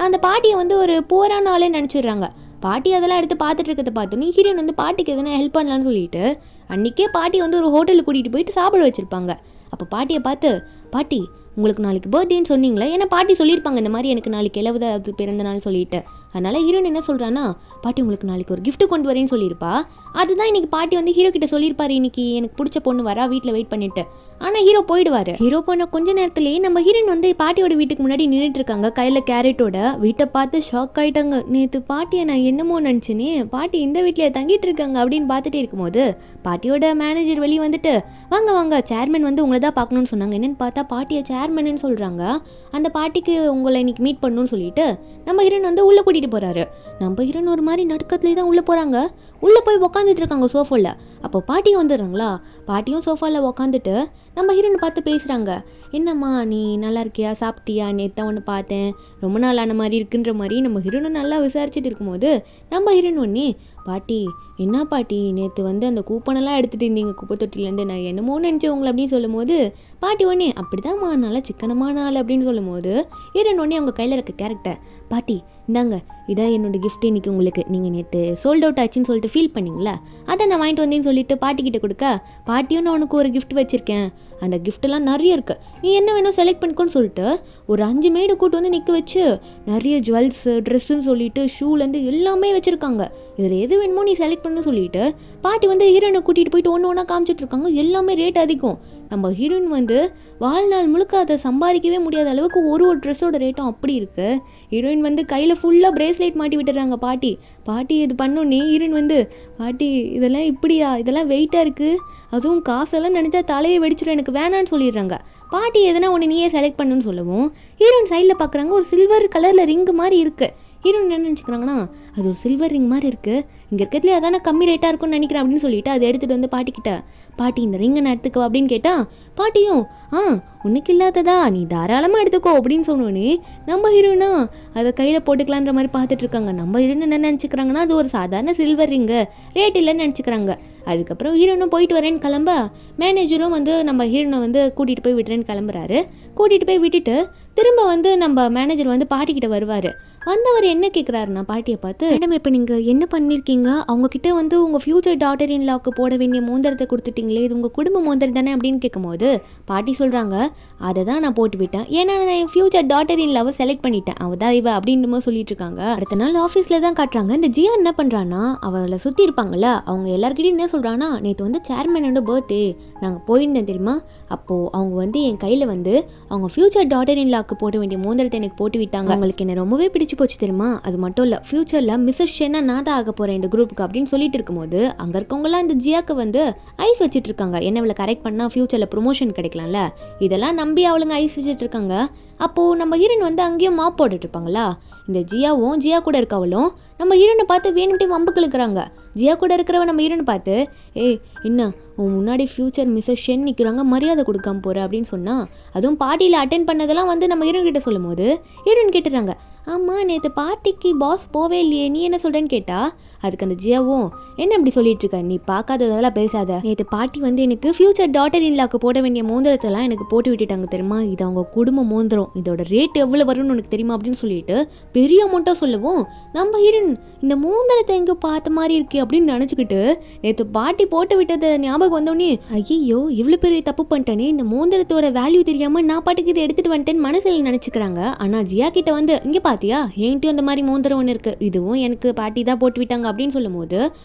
அந்த பாட்டியை வந்து ஒரு போரான ஆளே நினச்சிடுறாங்க. பாட்டி அதெல்லாம் எடுத்து பார்த்துட்டு இருக்கிறத பார்த்தோன்னே ஹீரோயின் வந்து பாட்டிக்கு எதனா ஹெல்ப் பண்ணலான்னு சொல்லிட்டு அன்றைக்கே பாட்டி வந்து ஒரு ஹோட்டலுக்கு கூட்டிகிட்டு போயிட்டு சாப்பிட வச்சுருப்பாங்க. அப்போ பாட்டியை பார்த்து, பாட்டி உங்களுக்கு நாளைக்கு பர்த்டேன்னு சொன்னீங்களே, ஏன்னா பாட்டி சொல்லியிருப்பாங்க இந்த மாதிரி எனக்கு நாளைக்கு 70வது பிறந்த நாள் சொல்லிட்டு, அதனால் ஹீரோயின் என்ன சொல்கிறான்னா, பாட்டி உங்களுக்கு நாளைக்கு ஒரு கிஃப்ட் கொண்டு வரேன்னு சொல்லியிருப்பா, அதுதான் இன்றைக்கி பாட்டி வந்து ஹீரோ கிட்ட சொல்லியிருப்பாரு, இன்றைக்கி எனக்கு பிடிச்ச பொண்ணு வரா வீட்டில் வெயிட் பண்ணிட்டு, ஆனால் ஹீரோ போயிடுவார். ஹீரோ போன கொஞ்ச நேரத்துலேயே நம்ம ஹீரோயின் வந்து பாட்டியோட வீட்டுக்கு முன்னாடி நின்றுட்டு இருக்காங்க கையில் கேரட்டோட. வீட்டை பார்த்து ஷாக் ஆகிட்டாங்க, நேற்று பாட்டியை நான் என்னமோ நினச்சினே, பாட்டி இந்த வீட்டில் தங்கிட்டு இருக்காங்க அப்படின்னு பார்த்துட்டே இருக்கும்போது பாட்டியோட மேனேஜர் வெளியே வந்துட்டு, வாங்க வாங்க சேர்மன் வந்து உங்களை தான் பார்க்கணுன்னு சொன்னாங்க, என்னென்னு பார்த்தா பாட்டியை சேர்மன்னு சொல்கிறாங்க, அந்த பாட்டிக்கு உங்களை இன்னைக்கு மீட் பண்ணணும்னு சொல்லிட்டு நம்ம ஹீரோயின் வந்து உள்ளே கூட்டிகிட்டு போகிறாரு. நம்ம ஹீரோயின் ஒரு மாதிரி நடுக்கத்துலேயே தான் உள்ளே போகிறாங்க. உள்ளே போய் உக்காந்துட்டு இருக்காங்க சோஃபாவில். அப்போ பாட்டியும் வந்துடுறாங்களா, பாட்டியும் சோஃபாவில் உக்காந்துட்டு நம்ம ஹீரோனை பார்த்து பேசுகிறாங்க, என்னம்மா நீ நல்லா இருக்கியா, சாப்பிட்டியா, நேற்று ஒன்று பார்த்தேன், ரொம்ப நாள் ஆன மாதிரி இருக்குன்ற மாதிரி நம்ம ஹீரோனை நல்லா விசாரிச்சுட்டு இருக்கும்போது நம்ம ஹீரோயின் ஒன்னே, பாட்டி என்ன பாட்டி நேற்று வந்து அந்த கூப்பனெல்லாம் எடுத்துகிட்டு இருந்தீங்க குப்பை தொட்டிலேருந்து, நான் என்னமோ நினச்சேன் உங்களை அப்படின்னு சொல்லும் போது பாட்டி ஒன்னே, அப்படி தான்மா நல்லா சிக்கனமான ஆள் அப்படின்னு சொல்லும் போது ஹீரோயின் ஒன்னே அவங்க கையில் இருக்க கேரக்டர், பாட்டி இந்தாங்க இதான் என்னோட கிஃப்ட் இன்னைக்கு உங்களுக்கு, நீங்கள் நேற்று சோல்ட் அவுட் ஆச்சுன்னு சொல்லிட்டு ஃபீல் பண்ணிங்களா, அதை நான் வாங்கிட்டு வந்தேன்னு சொல்லிட்டு பாட்டிக்கிட்ட கொடுக்க, பாட்டியும் நான் உனக்கு ஒரு கிஃப்ட் வச்சுருக்கேன், அந்த கிஃப்ட்டெல்லாம் நிறைய இருக்குது, நீ என்ன வேணும் செலக்ட் பண்ணிக்கோன்னு சொல்லிட்டு ஒரு 5 மேடு கூட்டு வந்து நிற்க வச்சு நிறைய ஜுவல்ஸு ட்ரெஸ்ஸுன்னு சொல்லிட்டு ஷூலேருந்து எல்லாமே வச்சுருக்காங்க, இதில் எது வேணுமோ நீ செலக்ட் பண்ணு சொல்லிட்டு பாட்டி வந்து ஹீரோயினை கூட்டிகிட்டு போயிட்டு ஒன்று ஒன்றா காமிச்சிட்டு இருக்காங்க. எல்லாமே ரேட் அதிகம். நம்ம ஹீரோயின் வந்து வாழ்நாள் முழுக்க அதை சம்பாதிக்கவே முடியாத அளவுக்கு ஒரு ட்ரெஸ்ஸோட ரேட்டும் அப்படி இருக்குது. ஹீரோயின் வந்து கையில் ஃபுல்லாக பிரேஸ்லெட் மாட்டி விட்டுறாங்க பாட்டி. பாட்டி இது பண்ணோன்னே ஹீரோயின் வந்து, பாட்டி இதெல்லாம் இப்படியா, இதெல்லாம் வெயிட்டாக இருக்குது, அதுவும் காசெல்லாம் நினச்சா தலையை வெடிச்சிடும், எனக்கு வேணான்னு சொல்லிடுறாங்க. பாட்டி எதனா ஒன்று நீயே செலக்ட் பண்ணுன்னு சொல்லவும் ஹீரோயின் சைடில் பார்க்குறாங்க, ஒரு சில்வர் கலரில் ரிங்கு மாதிரி இருக்குது. ஹீரோயின் என்ன நினச்சிக்கிறாங்கன்னா, அது ஒரு சில்வர் ரிங் மாதிரி இருக்குது, இங்கே இருக்கிறதுலே அதான கம்மி ரேட்டாக இருக்கும்னு நினைக்கிறேன் அப்படின்னு சொல்லிட்டு அதை எடுத்துகிட்டு வந்து பாட்டிக்கிட்ட, பாட்டி இந்த ரிங்கை நான் எடுத்துக்கோ அப்படின்னு கேட்டால் பாட்டியும் உனக்கு இல்லாததா நீ தாராளமாக எடுத்துக்கோ அப்படின்னு சொன்னோன்னே நம்ம ஹீரோயினா அதை கையில் போட்டுக்கலான்ற மாதிரி பார்த்துட்டு இருக்காங்க. நம்ம ஹீரோயின் என்ன நினச்சிக்கிறாங்கன்னா அது ஒரு சாதாரண சில்வர் ரிங்கு, ரேட் இல்லைன்னு நினச்சிக்கிறாங்க. அதுக்கப்புறம் ஹீரோனும் போயிட்டு வரேன்னு கிளம்ப மேனேஜரும் வந்து நம்ம ஹீரோனை வந்து கூட்டிகிட்டு போய் விட்டுறேன்னு கிளம்புறாரு. கூட்டிகிட்டு போய் விட்டுட்டு திரும்ப வந்து நம்ம மேனேஜர் வந்து பாட்டிக்கிட்ட வருவார். வந்தவர் என்ன கேட்குறாருன்னா பாட்டியை பார்த்து, மேடம் இப்போ நீங்கள் என்ன பண்ணியிருக்கீங்க, அவங்கக்கிட்ட வந்து உங்கள் ஃப்யூச்சர் டாட்டர் இன் லாவுக்கு போட வேண்டிய மோதிரத்தை கொடுத்துட்டீங்களே, இது உங்கள் குடும்ப மோதிரம் தானே அப்படின்னு கேட்கும்போது பாட்டி சொல்கிறாங்க, அதை தான் நான் போட்டு விட்டேன், ஏன்னா நான் என் ஃப்யூச்சர் டாட்டர் இன் லாவை செலக்ட் பண்ணிட்டேன், அவள் தான் இவ அப்படின்ற சொல்லிட்டு இருக்காங்க. அடுத்த நாள் ஆஃபீஸில் தான் காட்டுறாங்க. இந்த ஜியா என்ன பண்ணுறான்னா அவளை சுற்றி இருப்பாங்கல்ல அவங்க எல்லாருக்கிட்டையும் என்ன சொல்கிறான்னா, நேற்று வந்து சேர்மனோட பர்த்டே நாங்கள் போயிருந்தேன் தெரியுமா, அப்போது அவங்க வந்து என் கையில் வந்து அவங்க ஃப்யூச்சர் டாட்டர் இன் லாவுக்கு போட வேண்டிய மோதிரத்தை எனக்கு போட்டு விட்டாங்க, அவங்களுக்கு என்ன ரொம்பவே பிடிச்சி போச்சு தெரியுமா, அது மட்டும் இல்லை ஃபியூச்சரில் மிஸ்ஸஸ் ஷென்னா நான் தான் ஆக போகிறேன் இந்த குரூப்புக்கு அப்படின்னு சொல்லிட்டு இருக்கும்போது அங்கே இருக்கவங்களாம் இந்த ஜியாக்கு வந்து ஐஸ் வச்சுட்டு இருக்காங்க. என்ன இவளை கரெக்ட் பண்ணால் ஃபியூச்சரில் ப்ரொமோஷன் கிடைக்கலாம்ல, இதெல்லாம் நம்பி அவளுங்க ஐஸ் வச்சுட்டு இருக்காங்க. அப்போது நம்ம ஹீரோயின் வந்து அங்கேயும் மாப் போட்டுட்டு இருப்பாங்களா, இந்த ஜியாவும் ஜியா கூட இருக்கவளும் நம்ம ஹீரோனை பார்த்து வேணும்ட்டே வம்புக்கு இழுக்கிறாங்க. ஜியா கூட இருக்கிறவ நம்ம ஹீரோனை பார்த்து, என்ன உன் முன்னாடி ஃப்யூச்சர் மிஸ்ஸஸ் ஷென் நிற்கிறாங்க, மரியாதை கொடுக்காம போகிற அப்படின்னு சொன்னால், அதுவும் பார்ட்டியில் அட்டென்ட் பண்ணதெல்லாம் வந்து நம்ம ஹீரோயின் கிட்ட சொல்லும் போது ஹீரோயின் கேட்டுறாங்க, ஆமாம் நேற்று பார்ட்டிக்கு பாஸ் போவே இல்லையே நீ என்ன சொல்கிறேன்னு கேட்டால், அதுக்கு அந்த ஜியாவும் என்ன இப்படி சொல்லிட்டு இருக்க, நீ பார்க்காததெல்லாம் பேசாத, நேற்று பார்ட்டி வந்து எனக்கு ஃப்யூச்சர் டாட்டர் இன் லாக்கு போட வேண்டிய மோதிரத்தெல்லாம் எனக்கு போட்டு விட்டுட்டாங்க தெரியுமா, இது அவங்க குடும்ப மோதிரம், இதோட ரேட் எவ்வளோ வரும்னு உனக்கு தெரியுமா அப்படின்னு சொல்லிட்டு பெரிய அமௌண்ட்டாக சொல்லவும் நம்ம ஹீரோயின் இந்த மோதிரத்தை எங்கே பார்த்த மாதிரி இருக்கு அப்படின்னு நினச்சிக்கிட்டு நேற்று பார்ட்டி போட்டு விட்டதை ஞாபகம் வந்தோடனே, ஐயோ இவ்வளோ பெரிய தப்பு பண்ணிட்டேனே, இந்த மோதிரத்தோட வேல்யூ தெரியாமல் நான் பாட்டுக்கு இதை எடுத்துகிட்டு வந்துட்டேன்னு மனசில் நினச்சிக்கிறாங்க. ஆனால் ஜியா கிட்ட வந்து இங்கே பார்த்தியா என்கிட்டயும் அந்த மாதிரி மோதிரம் ஒன்று இருக்குது, இதுவும் எனக்கு பாட்டி தான் போட்டு விட்டாங்க அப்படின்னு சொல்லும் போது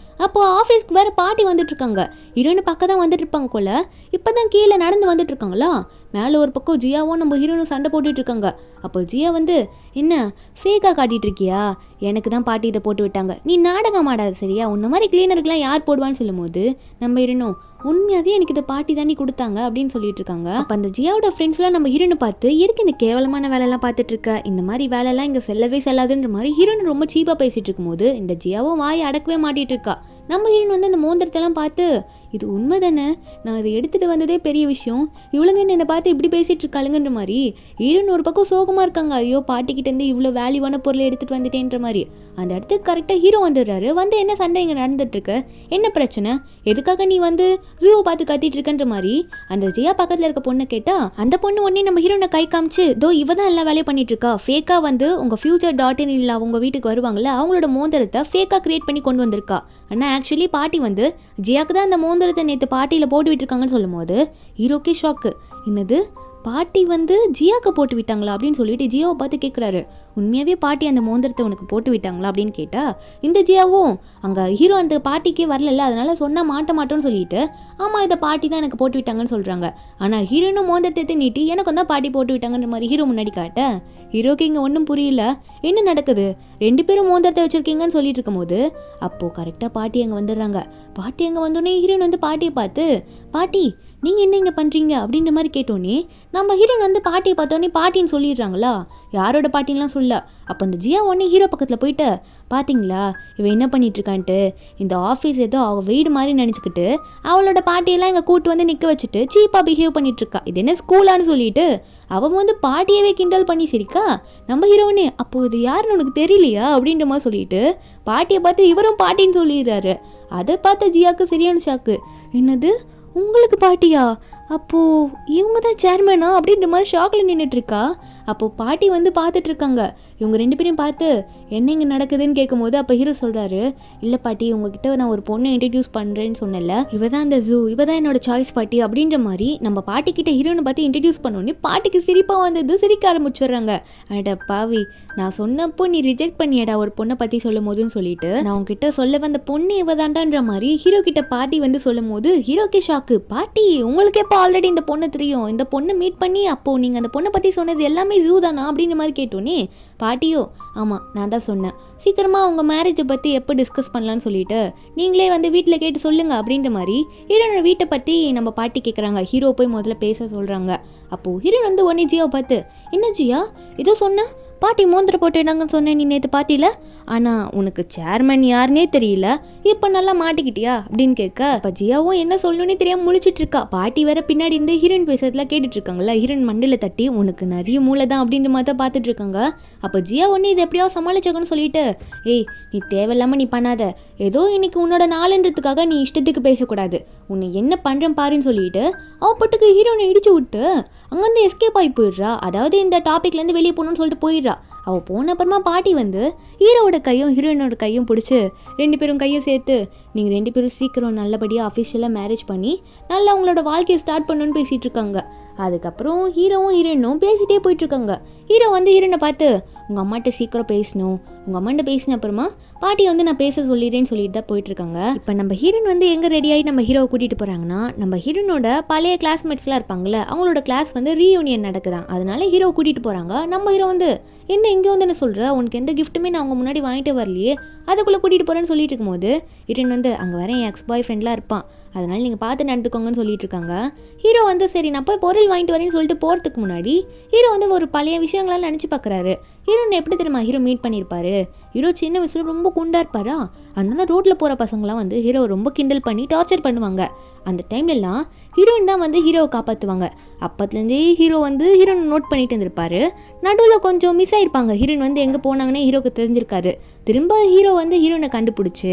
அப்போது ஆஃபீஸ்க்கு வேறு பாட்டி வந்துட்டு இருக்காங்க. ஹீரோயின் பக்கம் தான் வந்துட்டு இருப்பாங்க போல, இப்போ தான் கீழே நடந்து வந்துட்டு இருக்காங்களா, மேலே ஒரு பக்கம் ஜியாவும் நம்ம ஹீரோனும் சண்டை போட்டுட்டு இருக்காங்க. அப்போ ஜியா வந்து, என்ன ஃபேக்காக காட்டிகிட்டு இருக்கியா, எனக்கு தான் பாட்டி இதை போட்டு விட்டாங்க, நீ நாடகம் ஆடாது சரியா, உன்ன மாதிரி கிளீனருக்குலாம் யார் போடுவான்னு சொல்லும் போது நம்ம ஹீரோனும், உண்மையாகவே எனக்கு இதை பாட்டி தாண்டி கொடுத்தாங்க அப்படின்னு சொல்லிட்டு இருக்காங்க. அப்போ அந்த ஜியாவோட ஃப்ரெண்ட்ஸ்லாம் நம்ம ஹீரோனை பார்த்து, எதுக்கு இந்த கேவலமான வேலையெல்லாம் பார்த்துட்டு இருக்க, இந்த மாதிரி வேலையெல்லாம் இங்கே செல்லவே செல்லாதுன்ற மாதிரி ஹீரோயின் ரொம்ப சீப்பாக பேசிகிட்டு இருக்கும்போது இந்த ஜியாவும் வாயை அடக்கவே மாட்டிகிட்டு இருக்கா. நம்ம ஹீரோயின் வந்து அந்த மோதிரத்தெல்லாம் பார்த்து, இது உண்மை தானே, நான் அதை எடுத்துகிட்டு வந்ததே பெரிய விஷயம், இவளுங்க என்னை பார்த்து இப்படி பேசிகிட்டு இருக்காளுங்கன்ற மாதிரி ஹீரோயின் ஒரு பக்கம் சோகமாக இருக்காங்க. ஐயோ பாட்டிக்கிட்டேருந்து இவ்வளோ வேல்யூவான பொருளை எடுத்துகிட்டு வந்துட்டேன்ற மாதிரி. அந்த இடத்துக்கு கரெக்டாக ஹீரோ வந்துடுறாரு. வந்து என்ன சண்டை இங்கே நடந்துட்டுருக்கு, என்ன பிரச்சனை, எதுக்காக நீ வந்து ஜூவை பார்த்து கத்திட்டு இருக்கன்ற மாதிரி அந்த ஜியா பக்கத்தில் இருக்க பொண்ணை கேட்டால் அந்த பொண்ணு உடனே நம்ம ஹீரோனை கை காமிச்சு, தோ இவ தான் எல்லா வேலையும் பண்ணிட்டு இருக்கா, ஃபேக்காக வந்து உங்கள் ஃபியூச்சர் டாட்டர் இன் லா உங்கள் வீட்டுக்கு வருவாங்கள்ல அவங்களோட மோதிரத்தை ஃபேக்காக கிரியேட் பண்ணி கொண்டு வந்திருக்கா. ஆனால் ஆக்சுவலி பாட்டி வந்து ஜியாக்கு தான் அந்த மோதிரத்தை நேற்று பார்ட்டியில் போட்டு விட்டுருக்காங்கன்னு சொல்லும் போது ஹீரோக்கே ஷாக்கு. என்னது பாட்டி வந்து ஜியாவுக்கு போட்டு விட்டாங்களா அப்படின்னு சொல்லிட்டு ஜியாவை பார்த்து கேட்குறாரு, உண்மையாகவே பாட்டி அந்த மோதிரத்தை உனக்கு போட்டு விட்டாங்களா அப்படின்னு கேட்டால் இந்த ஜியாவும் அங்கே ஹீரோ அந்த பாட்டிக்கே வரல, அதனால சொன்னால் மாட்ட மாட்டோன்னு சொல்லிட்டு ஆமாம் இதை பாட்டி தான் எனக்கு போட்டு விட்டாங்கன்னு சொல்கிறாங்க. ஆனால் ஹீரோனும் மோதிரத்தை நீட்டி எனக்கு தான் பாட்டி போட்டு விட்டாங்கன்ற மாதிரி ஹீரோ முன்னாடி காட்ட ஹீரோக்கு இங்கே ஒன்றும் புரியல, என்ன நடக்குது, ரெண்டு பேரும் மோதிரத்தை வச்சுருக்கீங்கன்னு சொல்லிட்டு இருக்கும்போது அப்போது கரெக்டாக பாட்டி அங்கே வந்துடுறாங்க. பாட்டி அங்கே வந்தோடனே ஹீரோன் வந்து பாட்டியை பார்த்து, பாட்டி நீங்கள் என்ன இங்கே பண்ணுறீங்க அப்படின்ற மாதிரி கேட்டோன்னே நம்ம ஹீரோன் வந்து பாட்டியை பார்த்தோன்னே பாட்டின்னு சொல்லிடுறாங்களா, யாரோட பாட்டின்லாம் சொல்ல. அப்போ அந்த ஜியா உடனே ஹீரோ பக்கத்தில் போயிட்டு, பார்த்தீங்களா இவன் என்ன பண்ணிகிட்ருக்கான்ட்டு, இந்த ஆஃபீஸ் ஏதோ அவள் வீடு மாதிரி நினச்சிக்கிட்டு அவளோட பாட்டியெல்லாம் இங்கே கூட்டு வந்து நிற்க வச்சுட்டு சீப்பாக பிஹேவ் பண்ணிகிட்ருக்கா, இது என்ன ஸ்கூலான்னு சொல்லிட்டு அவன் வந்து பாட்டியவே கிண்டல் பண்ணி சிரிக்கா. நம்ம ஹீரோனே அப்போது இது யாருன்னு உனக்கு தெரியலையா அப்படின்ற மாதிரி சொல்லிட்டு பாட்டியை பார்த்து இவரும் பாட்டின்னு சொல்லிடுறாரு. அதை பார்த்த ஜியாவுக்கு சரியான ஷாக்கு, என்னது உங்களுக்கு பாட்டியா, அப்போது இவங்க தான் சேர்மேனா அப்படின்ற மாதிரி ஷாக்கில் நின்றுட்டுருக்கா. அப்போது பாட்டி வந்து பார்த்துட்ருக்காங்க. இவங்க ரெண்டு பேரையும் பார்த்து என்ன இங்கே நடக்குதுன்னு கேட்கும்போது அப்போ ஹீரோ சொல்கிறாரு, இல்லை பாட்டி உங்ககிட்ட நான் ஒரு பொண்ணை இன்ட்ரடியூஸ் பண்ணுறேன்னு சொன்னல, இவ தான் அந்த ஜூ, இவ தான் என்னோட சாய்ஸ் பாட்டி அப்படின்ற மாதிரி நம்ம பாட்டிக்கிட்ட ஹீரோனை பார்த்து இன்ட்ரடியூஸ் பண்ணோன்னே பாட்டிக்கு சிரிப்பாக வந்தது, சிரிக்க ஆரம்பிச்சிடுறாங்க. அட பாவி, நான் சொன்னப்போ நீ ரிஜெக்ட் பண்ணியடா ஒரு பொண்ணை பற்றி சொல்லும் போதுன்னு சொல்லிட்டு நான் உங்ககிட்ட சொல்ல வந்த பொண்ணு இவதான்டான்ற மாதிரி ஹீரோ கிட்ட பாட்டி வந்து சொல்லும் போது ஹீரோக்கே ஷாக்கு. பாட்டி உங்களுக்கு எப்போ ஆல்ரெடி இந்த பொண்ணு தெரியும், இந்த பொண்ணை மீட் பண்ணி அப்போது நீங்கள் அந்த பொண்ணை பற்றி சொன்னது எல்லாமே ஜூ தானா அப்படின்ற மாதிரி கேட்டோன்னே பாட்டியோ ஆமாம் நான் தான் சொன்னேன், சீக்கிரமாக உங்கள் மேரேஜை பற்றி எப்போ டிஸ்கஸ் பண்ணலான்னு சொல்லிட்டு நீங்களே வந்து வீட்டில் கேட்டு சொல்லுங்கள் அப்படின்ற மாதிரி ஹீரோனோட வீட்டை பற்றி நம்ம பாட்டி கேட்குறாங்க. ஹீரோ போய் முதல்ல பேச சொல்கிறாங்க. அப்போது ஹீரோன் வந்து உடனே ஜியாவை பார்த்து, என்ன ஜியா ஏதோ சொன்ன பாட்டி மோந்திர போட்டுனாங்கன்னு சொன்னேன் நீ நேற்று பாட்டியில், ஆனால் உனக்கு சேர்மன் யாருன்னே தெரியல, இப்போ நல்லா மாட்டிக்கிட்டியா அப்படின்னு கேட்க இப்போ ஜியாவும் என்ன சொல்லணும்னே தெரியாமல் முழிச்சிட்டு இருக்கா. பாட்டி வேற பின்னாடி இருந்து ஹீரோயின் பேசுறதுலாம் கேட்டுட்டு இருக்காங்கல்ல. ஹீரோயின் மண்டையில் தட்டி உனக்கு நிறைய மூளை தான் அப்படின்ற மாதிரி தான் பார்த்துட்டு இருக்காங்க. அப்போ ஜியா ஒன்று இது எப்படியோ சமாளிச்சாங்கன்னு சொல்லிட்டு, ஏய் நீ தேவையில்லாமல் நீ பண்ணாத, ஏதோ இன்னைக்கு உன்னோட நாளுன்றதுக்காக நீ இஷ்டத்துக்கு பேசக்கூடாது, உன்னை என்ன பண்ணுறேன் பாருன்னு சொல்லிட்டு அவப்பட்டுக்கு ஹீரோனை இடிச்சு விட்டு அங்கேருந்து எஸ்கேப் ஆகி போயிடுறா. அதாவது இந்த டாப்பிக்லேருந்து வெளியே போகணும்னு சொல்லிட்டு போயிடுறா. அவள் போன அப்புறமா பாட்டி வந்து ஹீரோவோட கையும் ஹீரோயினோட கையும் பிடிச்சி 2 பேரும் கையும் சேர்த்து நீங்கள் 2 பேரும் சீக்கிரம் நல்லபடியாக அஃபிஷியலாக மேரேஜ் பண்ணி நல்லா அவங்களோட வாழ்க்கையை ஸ்டார்ட் பண்ணணும்னு பேசிகிட்டு இருக்காங்க. அதுக்கப்புறம் ஹீரோவும் ஹீரோயினும் பேசிகிட்டே போயிட்டுருக்காங்க. ஹீரோ வந்து ஹீரோயினை பார்த்து உங்கள் அம்மாட்ட சீக்கிரம் பேசணும், உங்கள் அம்மாட்ட பேசின அப்புறமா பாட்டியை வந்து நான் பேச சொல்லிடுறேன்னு சொல்லிட்டு தான் போயிட்டுருக்காங்க. இப்போ நம்ம ஹீரோயின் வந்து எங்கே ரெடியாகி நம்ம ஹீரோவை கூட்டிகிட்டு போகிறாங்கன்னா, நம்ம ஹீரோனோட பழைய கிளாஸ்மேட்ஸ்லாம் இருப்பாங்கள்ல, அவங்களோட கிளாஸ் வந்து ரீயூனியன் நடக்குதான். அதனால ஹீரோவை கூட்டிகிட்டு போகிறாங்க. நம்ம ஹீரோ வந்து என்ன இங்கே வந்து என்ன சொல்கிற, உனக்கு எந்த கிஃப்ட்டுமே நான் அவங்க முன்னாடி வாங்கிட்டு வரலையே, அதுக்குள்ளே கூட்டிகிட்டு போகிறேன்னு சொல்லிட்டு இருக்கும்போது ஹீரோயின் வந்து அங்கே வர என் எக்ஸ் பாய் ஃப்ரெண்ட்லாம் இருப்பான், அதனால் நீங்கள் பார்த்து நடந்துக்கோங்கன்னு சொல்லிட்டு இருக்காங்க. ஹீரோ வந்து சரி நான் போய் பொருள் வாங்கிட்டு வரேன்னு சொல்லிட்டு போகிறதுக்கு முன்னாடி ஹீரோ வந்து ஒரு பழைய விஷயங்களாம் நினச்சி பார்க்குறாரு. ஹீரோனை எப்படி தெரியுமா ஹீரோ மீட் பண்ணியிருப்பாரு, ஹீரோ சின்ன வயசில் ரொம்ப குண்டா இருப்பாரா, அதனால ரோட்டில் போகிற பசங்களாம் வந்து ஹீரோ ரொம்ப கிண்டல் பண்ணி டார்ச்சர் பண்ணுவாங்க. அந்த டைம்லலாம் ஹீரோயின் தான் வந்து ஹீரோவை காப்பாற்றுவாங்க. அப்பத்துலேருந்தே ஹீரோ வந்து ஹீரோனை நோட் பண்ணிட்டு இருந்திருப்பாரு. நடுவில் கொஞ்சம் மிஸ் ஆகிருப்பாங்க. ஹீரோயின் வந்து எங்கே போனாங்கன்னே ஹீரோக்கு தெரிஞ்சிருக்காது. திரும்ப ஹீரோ வந்து ஹீரோனை கண்டுபிடிச்சி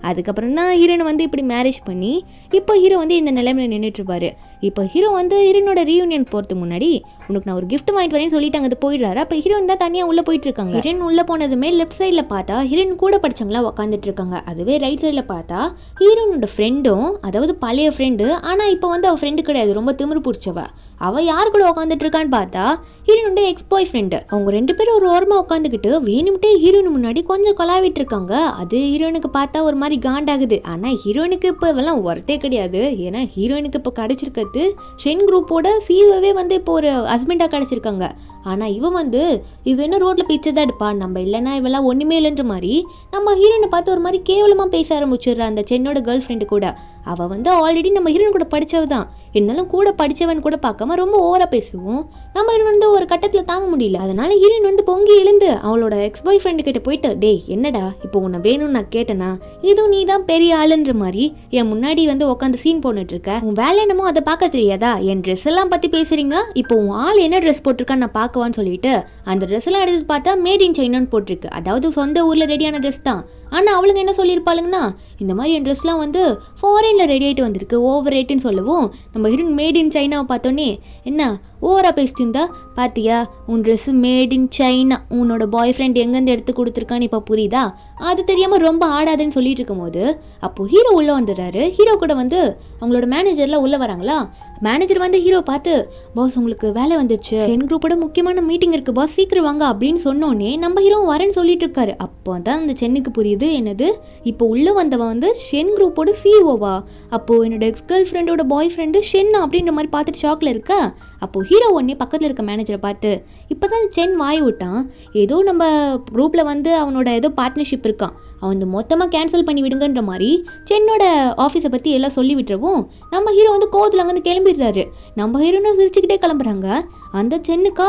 அதுக்கப்புறம் தான் ஹீரோனை வந்து இப்படி மேரேஜ் பண்ணி இப்போ ஹீரோ வந்து இந்த நிலைமையில் நின்றுட்டுருப்பாரு. இப்போ ஹீரோ வந்து ஹீரோனோட ரீயூனியன் போகிறதுக்கு முன்னாடி உனக்கு நான் ஒரு கிஃப்ட் வாங்கிட்டு வரேன்னு சொல்லிட்டு அங்கே போயிடுறாரு. அப்போ ஹீரோயின் தான் தனியாக உள்ளே போயிட்டு இருக்காங்க. ஹீரோயின் உள்ளே போனதுமே லெஃப்ட் சைடில் பார்த்தா ஹீரோயின் கூட படிச்சவங்களாம் உட்காந்துட்டு இருக்காங்க. அதுவே ரைட் சைடில் பார்த்தா ஹீரோனோட ஃப்ரெண்டும், அதாவது பழைய ஃப்ரெண்டு, ஆனால் இப்போ வந்து அவள் ஃப்ரெண்டு கிடையாது, ரொம்ப திமிரு பிடிச்சவ. அவள் யார் கூட உட்காந்துட்டு இருக்கான்னு பார்த்தா ஹீரோனோட எக்ஸ் பாய் ஃப்ரெண்டு. அவங்க 2 பேரும் ஒரு ஓரமாக உட்காந்துக்கிட்டு வேணும்ட்டே ஹீரோயின் முன்னாடி கொஞ்சம் கொலாவிட்டு இருக்காங்க. அது ஹீரோயினுக்கு பார்த்தா ஒரு மாதிரி காண்டாகுது. ஆனால் ஹீரோயினுக்கு இப்போ இதெல்லாம் ஒர்த்தே கிடையாது. ஏன்னா ஹீரோயினுக்கு இப்போ கிடச்சிருக்கிறது ஷென் குரூப்போட சிஇஓவே வந்து இப்போ ஒரு ஹஸ்பண்டாக கிடச்சிருக்காங்க. ஆனால் இவன் வந்து என்ன ரோட்டில் பிச்சை தான் எடுப்பா, நம்ம இல்லைன்னா இவெல்லாம் ஒன்றுமே இல்லைன்ற மாதிரி நம்ம ஹீரோயினை பார்த்து ஒரு மாதிரி கேவலமாக பேச ஆரம்பிச்சிடுறா. அந்த சென்னோட கேர்ள் ஃப்ரெண்டு கூட அவள் வந்து ஆல்ரெடி நம்ம ஹீரோயின் கூட படித்தவ தான், இருந்தாலும் கூட படித்தவன் கூட பார்க்காம ரொம்ப ஓவராக பேசுவோம். நம்ம ஹீரோயின் வந்து ஒரு கட்டத்தில் தாங்க முடியல. அதனால ஹீரோயின் வந்து பொங்கி எழுந்து அவளோட எக்ஸ் பாய் ஃப்ரெண்டு கிட்ட போயிட்டு, டேய் என்னடா இப்போ உன்னை வேணும்னு நான் கேட்டேனா, இதுவும் நீ தான் பெரிய ஆளுன்ற மாதிரி என் முன்னாடி வந்து உட்காந்து சீன் போட்டுட்டு இருக்க, உன் வேலை என்னமோ அதை பார்க்க தெரியாதா, என் ட்ரெஸ் எல்லாம் பற்றி பேசுறீங்க, இப்போ உன் ஆள் என்ன ட்ரெஸ் போட்டிருக்கான்னு நான் பார்க்கவான்னு சொல்லிட்டு அந்த ட்ரெஸ் எல்லாம் எடுத்து பார்த்தா மேட் இன் சைனான்னு போட்டிருக்கு. அதாவது சொந்த ஊரில் ரெடியான ட்ரெஸ் தான். ஆனால் அவளுங்க என்ன சொல்லியிருப்பாளுங்கன்னா, இந்த மாதிரி என் ட்ரெஸ்லாம் வந்து ஃபாரினில் ரெடி ஆகிட்டு வந்திருக்கு, ஓவர் ரேட்டுன்னு சொல்லவும் நம்ம ஹீரோயின் மேட் இன் சைனாவை பார்த்தோன்னே என்ன ஓவராக பேசிட்டு இருந்தா, பார்த்தியா உன் ட்ரெஸ்ஸு மேட் இன் சைனா, உன்னோட பாய் ஃப்ரெண்ட் எங்கேருந்து எடுத்து கொடுத்துருக்கான்னு இப்போ புரியுதா, அது தெரியாமல் ரொம்ப ஆடாதுன்னு சொல்லிட்டு இருக்கும்போது அப்போது ஹீரோ உள்ளே வந்துடுறாரு. ஹீரோ கூட வந்து அவங்களோட மேனேஜர்லாம் உள்ளே வராங்களா. மேனேஜர் வந்து ஹீரோ பார்த்து, பாஸ் உங்களுக்கு வேலை வந்துச்சு, ஷென் குரூப்போட முக்கியமான மீட்டிங் இருக்குது பாஸ், சீக்கிரம் வாங்க அப்படின்னு சொன்னோன்னே நம்ம ஹீரோ வரேன்னு சொல்லிட்டு இருக்காரு. அப்போ தான் அந்த சென்னுக்கு புரியுது, என்னது இப்போ உள்ளே வந்தவன் வந்து ஷென் குரூப்போட சிஇஓவா, அப்போது என்னோட எக்ஸ் கேர்ள் ஃப்ரெண்டோட பாய் ஃப்ரெண்டு ஷென் அப்படின்ற மாதிரி பார்த்துட்டு ஷாக்கில் இருக்க. அப்போது ஹீரோ உடனே பக்கத்தில் இருக்க மேனேஜரை பார்த்து, இப்போ தான் சென் வாய் விட்டான், ஏதோ நம்ம குரூப்பில் வந்து அவனோட ஏதோ பார்ட்னர்ஷிப் இருக்கான், அவன் வந்து மொத்தமாக கேன்சல் பண்ணி விடுங்கன்ற மாதிரி சென்னோட ஆஃபீஸை பற்றி எல்லாம் சொல்லி விட்டுறவும் நம்ம ஹீரோ வந்து கோவத்தில் அங்கேருந்து கிளம்பிடுறாரு. நம்ம ஹீரோனும் சிரிச்சுக்கிட்டே கிளம்புறாங்க. அந்த சென்னுக்கா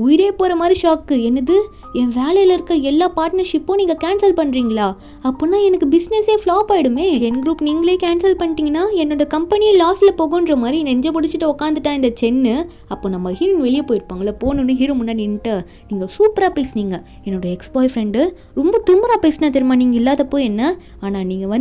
உயிரே போகிற மாதிரி ஷாக்கு, என்னது என் வேலையில் இருக்க எல்லா பார்ட்னர்ஷிப்பும் நீங்கள் கேன்சல் பண்ணுறீங்களா, அப்படின்னா எனக்கு பிஸ்னஸே ஃப்ளாப் ஆகிடுமே, சென் குரூப் நீங்களே கேன்சல் பண்ணிட்டீங்கன்னா என்னோட கம்பெனியே லாஸில் போகுன்ற மாதிரி நெஞ்சை பிடிச்சிட்டு உட்காந்துட்டான் இந்த சென்னு. அப்போ நம்ம ஹீரோயின் வெளியே போயிருப்பாங்களே, போனோன்னு ஹீரோ முன்னாடி நின்றுட்டு, நீங்கள் சூப்பராக பேசுனீங்க, என்னோட எக்ஸ் பாய் ஃப்ரெண்டு ரொம்ப திமிரா பேசினா தெரியுமா நீங்கள் இல்லாதப்போ என்ன, ஆனால் நீங்கள்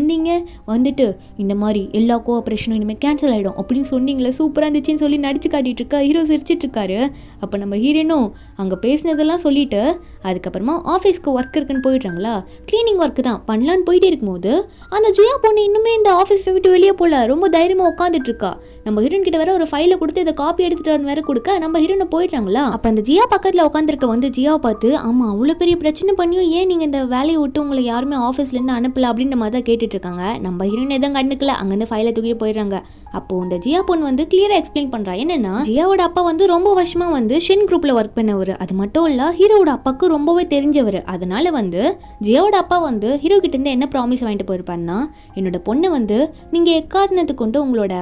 வந்துட்டு இந்த மாதிரி எல்லா கோஆப்ரேஷனும் இனிமேல் கேன்சல் ஆகிடும் அப்படின்னு சொன்னீங்களே, சூப்பராக இருந்துச்சுன்னு சொல்லி நடிச்சு காட்டிட்டு இருக்கா. ஹீரோ சிரிச்சிட்டு இருக்காரு. அப்போ நம்ம ஹீரோனும் அங்கே பேசினதெல்லாம் சொல்லிட்டு அதுக்கப்புறமா ஆஃபீஸ்க்கு ஒர்க் இருக்குன்னு போயிடுறாங்களா. க்ளீனிங் ஒர்க்கு தான் பண்ணலான்னு போயிட்டே இருக்கும்போது அந்த ஜியா பொண்ணு இன்னுமே இந்த ஆஃபீஸை விட்டு வெளியே போகல, ரொம்ப தைரியமாக உட்காந்துட்டு இருக்கா. நம்ம ஹீரோன் கிட்ட வேற ஒரு ஃபைலை கொடுத்து இதை காப்பி எடுத்துட்டு வேற கொடுக்க நம்ம ஹீரோனை போயிடுறாங்களா. அப்போ அந்த ஜியா பக்கத்தில் உட்காந்துருக்க வந்து ஜியாவை பார்த்து, ஆமாம் அவ்வளோ பெரிய பிரச்சனை பண்ணியும் ஏன் நீங்கள் இந்த வேலையை விட்டு உங்களை யாருமே ஆஃபீஸ்லேருந்து அனுப்பல அப்படின்ற மாதிரி தான் கேட்டுட்டு இருக்காங்க. நம்ம ஹீரோயின் எதுவும் கண்டுக்கல, அங்கேருந்து ஃபைலை தூக்கிட்டு போயிடுறாங்க. அப்போ இந்த ஜியா பொண்ணு வந்து கிளியரா எக்ஸ்பிளைன் பண்றா. என்னன்னா ஜியாவோட அப்பா வந்து ரொம்ப வருஷமா வந்து ஷென் குரூப்ல ஒர்க் பண்ணவர். அது மட்டும் இல்ல ஹீரோட அப்பாவுக்கு ரொம்பவே தெரிஞ்சவர். அதனால வந்து ஜியாவோட அப்பா வந்து ஹீரோ கிட்ட இருந்து என்ன ப்ராமிஸ் வாங்கிட்டு போயிருப்பாருன்னா, என்னோட பொண்ணு வந்து நீங்க எக்காரணத்துக்கு கொண்டு உங்களோட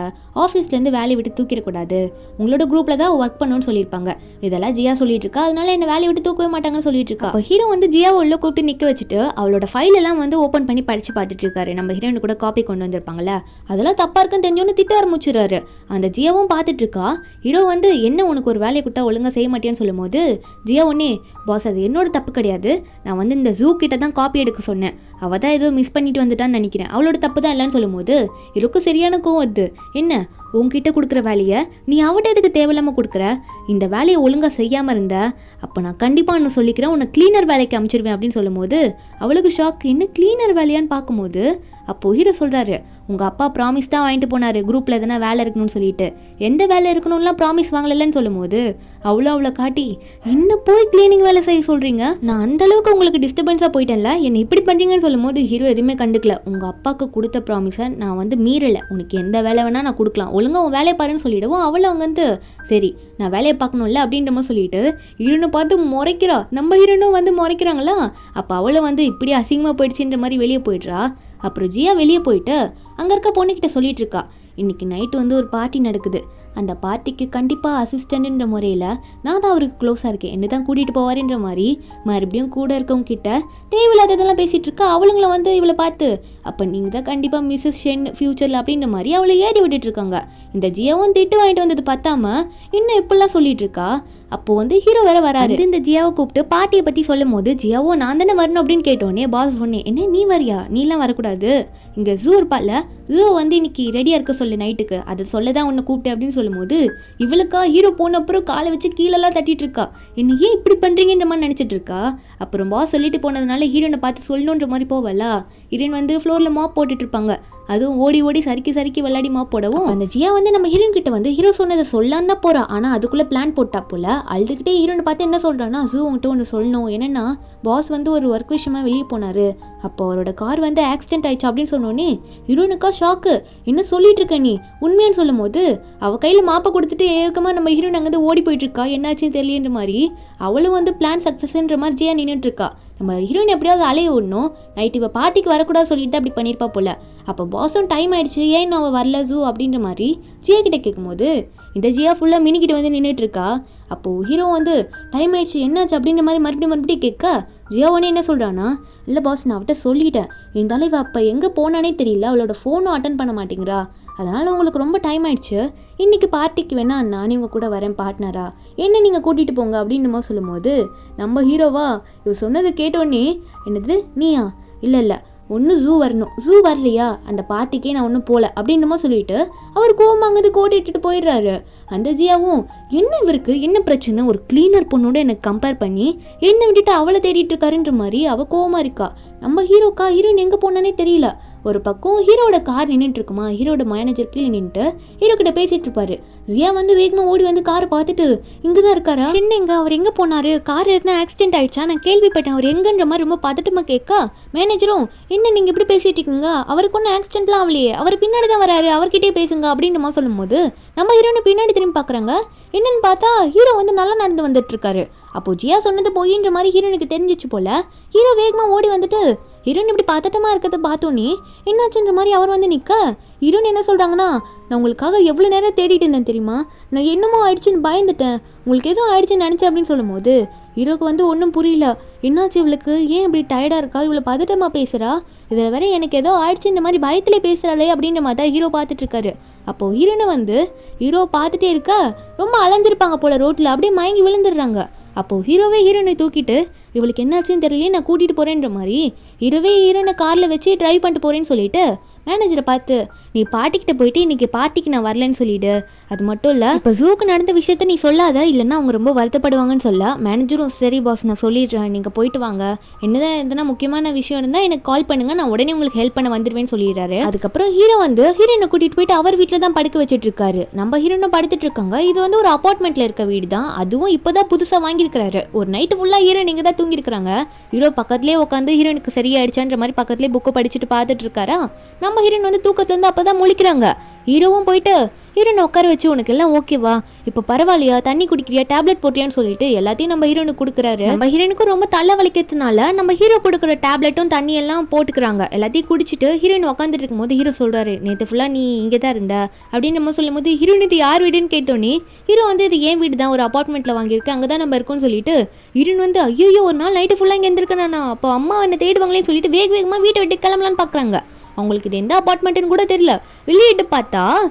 ஆஃபீஸ்ல இருந்து வேலையை விட்டு தூக்கிடக்கூடாது, உங்களோட குரூப்ல தான் ஒர்க் பண்ணணும்னு சொல்லியிருப்பாங்க. இதெல்லாம் ஜியா சொல்லிட்டு இருக்கா. அதனால என்ன வேலையை விட்டு தூக்கவே மாட்டாங்கன்னு சொல்லிட்டு இருக்கா. அப்போ ஹீரோ வந்து ஜியாவை உள்ள கூப்பிட்டு நிக்க வச்சுட்டு அவளோட ஃபைல் எல்லாம் வந்து ஓப்பன் பண்ணி படிச்சு பார்த்துட்டு இருக்காரு. நம்ம ஹீரோயின் கூட காப்பி கொண்டு வந்திருப்பாங்கல்ல, அதெல்லாம் தப்பா இருக்குன்னு தெரிஞ்சோன்னு திட்ட ஆரம்பிச்சுறாரு. அந்த ஜியாவும் பார்த்துட்டு இருக்கா. ஹீரோ வந்து என்ன உனக்கு ஒரு வேலையை கொடுத்தா ஒழுங்கா செய்ய மாட்டேன்னு சொல்லும் போது ஜியா ஒன்னே, பாஸ் அது என்னோட தப்பு கிடையாது, நான் வந்து இந்த ஜூ கிட்ட தான் காப்பி எடுக்க சொன்னேன், அவ தான் ஏதோ மிஸ் பண்ணிட்டு வந்துட்டான்னு நினைக்கிறேன், அவளோட தப்பு தான் இல்லைன்னு சொல்லும் போது ஹீரோக்கு சரியான கோவம் வருது. என்ன உன்கிட்ட கொடுக்குற வேலையை நீ அவட்ட எதுக்கு தேவையில்லாமல் கொடுக்குற, இந்த வேலையை ஒழுங்காக செய்யாமல் இருந்த அப்போ நான் கண்டிப்பாக இன்னும் சொல்லிக்கிறேன், உன்னை கிளீனர் வேலைக்கு அமைச்சிருவேன் அப்படின்னு சொல்லும் போது அவளுக்கு ஷாக். என்ன கிளீனர் வேலையான்னு பார்க்கும்போது அப்போது ஹீரோ சொல்கிறாரு, உங்கள் அப்பா ப்ராமிஸ் தான் வாங்கிட்டு போனார் குரூப்பில் எதனா வேலை இருக்கணும்னு சொல்லிட்டு, எந்த வேலை இருக்கணும்லாம் ப்ராமிஸ் வாங்கலைன்னு சொல்லும் போது அவளை காட்டி என்ன போய் கிளீனிங் வேலை செய்ய சொல்கிறீங்க, நான் அந்தளவுக்கு உங்களுக்கு டிஸ்டர்பன்ஸாக போயிட்டேன்ல, என்னை இப்படி பண்ணுறீங்கன்னு சொல்லும் போது ஹீரோ எதுவுமே கண்டுக்கல. உங்கள் அப்பாவுக்கு கொடுத்த ப்ராமிஸை நான் வந்து மீறலை, உனக்கு எந்த வேலை வேணால் நான் கொடுக்கலாம், ஒழுங்காக உன் வேலையை பாருன்னு சொல்லிவிடுவோம். அவளை அவங்க வந்து சரி நான் வேலையை பார்க்கணும்ல அப்படின்ற மாதிரி சொல்லிட்டு ஹீரோனை பார்த்து முறைக்கிறா. நம்ம ஹீரோனும் வந்து முறைக்கிறாங்களா. அப்போ அவளை வந்து இப்படி அசிங்கமாக போயிடுச்சுன்ற மாதிரி வெளியே போயிடுறா. அப்புறம் ஜியா வெளியே போயிட்டு அங்கே இருக்க பொண்ணுக்கிட்ட சொல்லிட்டு இருக்கா, இன்னைக்கு நைட்டு வந்து ஒரு பார்ட்டி நடக்குது, அந்த பார்ட்டிக்கு கண்டிப்பாக அசிஸ்டண்ட்ன்ற முறையில் நான் தான் அவருக்கு க்ளோஸாக இருக்கேன், என்ன தான் கூட்டிகிட்டு போவாருன்ற மாதிரி மறுபடியும் கூட இருக்கவங்க கிட்ட தேவையில்லாததெல்லாம் பேசிகிட்டு இருக்கா. அவளுங்கள வந்து இவளை பார்த்து அப்போ நீங்கள் தான் கண்டிப்பாக மிஸ்ஸஸ் ஷென் ஃபியூச்சரில் அப்படின்ற மாதிரி அவளை ஏறி விட்டுட்டு இருக்காங்க. இந்த ஜியாவும் திட்டு வாங்கிட்டு வந்தது பார்த்தாம இன்னும் இப்படிலாம் சொல்லிட்டு இருக்கா. அப்போ வந்து ஹீரோ வேற வராரு. இந்த ஜியாவை கூப்பிட்டு பார்ட்டியை பற்றி சொல்லும் போது ஜியாவோ நான் தானே வரணும் அப்படின்னு கேட்டோன்னே பாஸ் சொன்னேன், என்ன நீ வரியா, நீலாம் வரக்கூடாது, இங்கே ஜூ இருப்பால, ஜூ வந்து இன்னைக்கு ரெடியாக இருக்க சொல்லு நைட்டுக்கு, அதை சொல்ல தான் உன்னை கூப்பிட்டு அப்படின்னு சொல்லும்போது இவளுக்கா ஹீரோ போன அப்புறம் காலை வச்சு கீழெல்லாம் தட்டிட்டு இருக்கா. என்ன ஏன் இப்படி பண்ணுறீங்கன்ற மாதிரி நினச்சிட்டு இருக்கா. அப்புறம் பாஸ் சொல்லிட்டு போனதுனால ஹீரோனை பார்த்து சொல்லணுன்ற மாதிரி போவல. ஹீரோயின் வந்து ஃப்ளோரில் மாப் போட்டுட்டு இருப்பாங்க, அதுவும் ஓடி ஓடி சறுக்கி விளையாடி மாப் போடவும் அந்த ஜியா வந்து நம்ம ஹீரோயின் கிட்ட வந்து ஹீரோ சொன்னதை சொல்லான் தான் போறா. ஆனால் அதுக்குள்ளே பிளான் போட்டா போல. அழுதுகிட்டே ஹீரோனை பார்த்து என்ன சொல்கிறான்னா, ஜூ உங்கள்கிட்ட ஒன்று சொல்லணும், என்னன்னா பாஸ் வந்து ஒரு ஒர்க் விஷயமா வெளியே போனார், அப்போ அவரோட கார் வந்து ஆக்சிடென்ட் ஆயிடுச்சு அப்படின்னு சொன்னோன்னே ஹீரோனுக்கா ஷாக்கு. என்ன சொல்லிட்டு இருக்க நீ உண்மையான்னு சொல்லும் போது அவள் கையில் மாப்பை கொடுத்துட்டு ஏக்கமாக நம்ம ஹீரோயின் அங்கேருந்து ஓடி போயிட்டு இருக்கா. என்னாச்சுன்னு தெரியலன்ற மாதிரி அவளும் வந்து பிளான் சக்ஸஸ்ன்ற மாதிரி ஜியா நின்றுட்டு இருக்கா. நம்ம ஹீரோயின் எப்படியாவது அலைய விடணும், நைட்டு இவள் பார்ட்டிக்கு வரக்கூடாது சொல்லிட்டு அப்படி பண்ணியிருப்பா போல. அப்போ பாஸும் டைம் ஆயிடுச்சு, ஏன் அவள் வரல ஜூ அப்படின்ற மாதிரி ஜியா கிட்ட கேட்கும்போது இந்த ஜியா ஃபுல்லாக மினிக்கிட்ட வந்து நின்றுட்டு இருக்கா. அப்போது ஹீரோ வந்து டைம் ஆயிடுச்சு என்னாச்சு அப்படின்ற மாதிரி மறுபடியும் கேட்க ஜியா உடனே என்ன சொல்கிறான்னா, இல்லை பாஸ் நான் அவட்ட சொல்லிட்டேன், இருந்தாலும் இவள் அப்போ எங்கே போனானே தெரியல, அவளோட ஃபோனும் அட்டன் பண்ண மாட்டேங்கிறா, அதனால் உங்களுக்கு ரொம்ப டைம் ஆயிடுச்சு, இன்றைக்கி பார்ட்டிக்கு வேணா நானே உங்கள் கூட வரேன் பார்ட்னரா, என்ன நீங்கள் கூட்டிகிட்டு போங்க அப்படின்னு சொல்லும் போது நம்ம ஹீரோவா இவ சொன்னது கேட்டோடனே என்னது நீயா, இல்லை ஒன்று ஜூ வரணும், ஜூ வரலையா அந்த பார்ட்டிக்கே நான் ஒன்றும் போகல அப்படின்னுமா சொல்லிட்டு அவர் கோவமாங்கது கோட்டிட்டு போயிடுறாரு. அந்த ஜியாவும் என்ன இவருக்கு என்ன பிரச்சனை, ஒரு கிளீனர் பொண்ணோட எனக்கு கம்பேர் பண்ணி என்னை விட்டுட்டு அவளை தேடிட்டு இருக்காருன்ற மாதிரி அவள் கோவமா இருக்கா. நம்ம ஹீரோயின் எங்கே போனானே தெரியல. ஒரு பக்கம் ஹீரோட கார் நின்றுட்டு இருக்குமா, ஹீரோட மேனேஜர் கீழே நின்றுட்டு ஹீரோ கிட்ட பேசிட்டு இருப்பாரு. ஜியா வந்து வேகமாக ஓடி வந்து காரை பார்த்துட்டு இங்கே தான் இருக்காரா, சின்னங்க அவர் எங்கே போனாரு, கார் எதுனா ஆக்சிடென்ட் ஆயிடுச்சா, நான் கேள்விப்பட்டேன் அவர் எங்கன்ற மாதிரி ரொம்ப பதட்டமாக கேட்க மேனேஜரும் என்ன நீங்கள் இப்படி பேசிட்டு இருக்கீங்க, அவருக்கு ஒன்றும் ஆக்சிடென்ட்லாம் ஆகலையே, அவர் பின்னாடி தான் வராரு, அவர்கிட்டே பேசுங்க அப்படின்ற மாதிரி சொல்லும் போது நம்ம ஹீரோனை பின்னாடி திரும்பி பார்க்குறாங்க. என்னன்னு பார்த்தா ஹீரோ வந்து நல்லா நடந்து வந்துட்டு இருக்காரு. அப்போ ஜியா சொன்னது போயின்ற மாதிரி ஹீரோனுக்கு தெரிஞ்சிச்சு போல. ஹீரோ வேகமாக ஓடி வந்துட்டு ஹீரோயின் இப்படி பதட்டமா இருக்கிறத பார்த்தோன்னே என்னாச்சுன்ற மாதிரி அவர் வந்து நிற்க ஹீரோயின் என்ன சொல்கிறாங்கன்னா, நான் உங்களுக்காக எவ்வளோ நேரம் தேடிட்டு இருந்தேன் தெரியுமா, நான் என்னமோ ஆயிடுச்சுன்னு பயந்துட்டேன், உங்களுக்கு எதுவும் ஆயிடுச்சுன்னு நினச்சேன் அப்படின்னு சொல்லும் போது ஹீரோக்கு வந்து ஒன்றும் புரியல. என்னாச்சு இவளுக்கு, ஏன் இப்படி டயர்டாக இருக்கா, இவ்வளோ பதட்டமாக பேசுகிறா, இதில் வேற எனக்கு ஏதோ ஆயிடுச்சுன்ற மாதிரி பயத்திலே பேசுகிறாளே அப்படின்ற மாதிரி தான் ஹீரோ பார்த்துட்டு இருக்காரு. அப்போது ஹீரோனை வந்து ஹீரோ பார்த்துட்டே இருக்க ரொம்ப அலைஞ்சிருப்பாங்க போல ரோட்டில், அப்படியே மயங்கி விழுந்துடுறாங்க. அப்போது ஹீரோவே ஹீரோனை தூக்கிட்டு இவளுக்கு என்னாச்சுன்னு தெரியலையே நான் கூட்டிகிட்டு போகிறேன்ற மாதிரி ஹீரோனை காரில் வச்சு ட்ரைவ் பண்ணிட்டு போகிறேன்னு சொல்லிட்டு மேனேஜரை பார்த்து நீ பார்ட்டிக்கிட்ட போயிட்டு இன்றைக்கி பார்ட்டிக்கு நான் வரலன்னு சொல்லிவிடு, அது மட்டும் இல்லை இப்போ ஜூக்கு நடந்த விஷயத்த நீ சொல்லாத, இல்லைன்னா அவங்க ரொம்ப வருத்தப்படுவாங்கன்னு சொல்ல மேனேஜரும் சரி பாஸ் நான் சொல்லிடுறேன், நீங்கள் போயிட்டு வாங்க, என்னதான் எதனா முக்கியமான விஷயம் இருந்தால் எனக்கு கால் பண்ணுங்கள், நான் உடனே உங்களுக்கு ஹெல்ப் பண்ண வந்துடுவேன்னு சொல்லிடுறாரு. அதுக்கப்புறம் ஹீரோ வந்து ஹீரோனை கூட்டிகிட்டு போயிட்டு அவர் வீட்டில் தான் படுக்க வச்சுட்டு இருக்காரு. நம்ம ஹீரோனை படுத்துட்டு இருக்காங்க. இது வந்து ஒரு அப்பார்ட்மெண்ட்டில் இருக்க வீடு தான், அதுவும் இப்போ தான் புதுசாக வாங்கியிருக்கிறாரு. ஒரு நைட்டு ஃபுல்லாக ஹீரோன் இங்கே தான் தூங்கியிருக்கிறாங்க. ஹீரோ பக்கத்துலேயே உட்காந்து ஹீரோனுக்கு சரியாயிடுச்சான்ற மாதிரி பக்கத்துலேயே புக்கை படிச்சுட்டு பார்த்துட்டு இருக்காரா. நம்ம ஹீரோயின் வந்து தூக்கத்துலேருந்து அப்போ தான் முழிக்கிறாங்க. ஹீரோவும் போயிட்டு ஹீரோனை உட்கார வச்சு உனக்கு எல்லாம் ஓகேவா, இப்போ பரவாயில்லையா, தண்ணி குடிக்கிறியா, டேப்லெட் போட்டியான்னு சொல்லிட்டு எல்லாத்தையும் நம்ம ஹீரோனுக்கு கொடுக்குறாரு. நம்ம ஹீரோனுக்கும் ரொம்ப தலை வலிக்கிறதுனால நம்ம ஹீரோ கொடுக்குற டேப்லெட்டும் தண்ணி எல்லாம் போட்டுக்கிறாங்க. எல்லாத்தையும் குடிச்சிட்டு ஹீரோயின் உட்காந்துட்டு இருக்கும் போது ஹீரோ சொல்றாரு, நேற்று ஃபுல்லாக நீ இங்கே தான் இருந்த அப்படின்னு நம்ம சொல்லும் போது ஹீரோயின் இது யார் வீடுன்னு கேட்டோன்னே ஹீரோ வந்து இது ஏன் வீடு தான், ஒரு அப்பார்ட்மெண்ட்டில் வாங்கியிருக்கு, அங்கே தான் நம்ம இருக்கோம்னு சொல்லிட்டு ஹீரோயின் வந்து ஐயோ ஒரு நாள் நைட்டு ஃபுல்லாக இங்கே இருந்திருக்கேன் நான், அப்போ அம்மா என்னை தேடுவாங்களேன்னு சொல்லிட்டு வேக வேகமாக வீட்டை விட்டு கிளம்பலான்னு பார்க்குறாங்க. அவங்களுக்கு இது எந்த அப்பார்ட்மெண்ட்டுன்னு கூட தெரியல. வெளியிட்டு பார்த்தா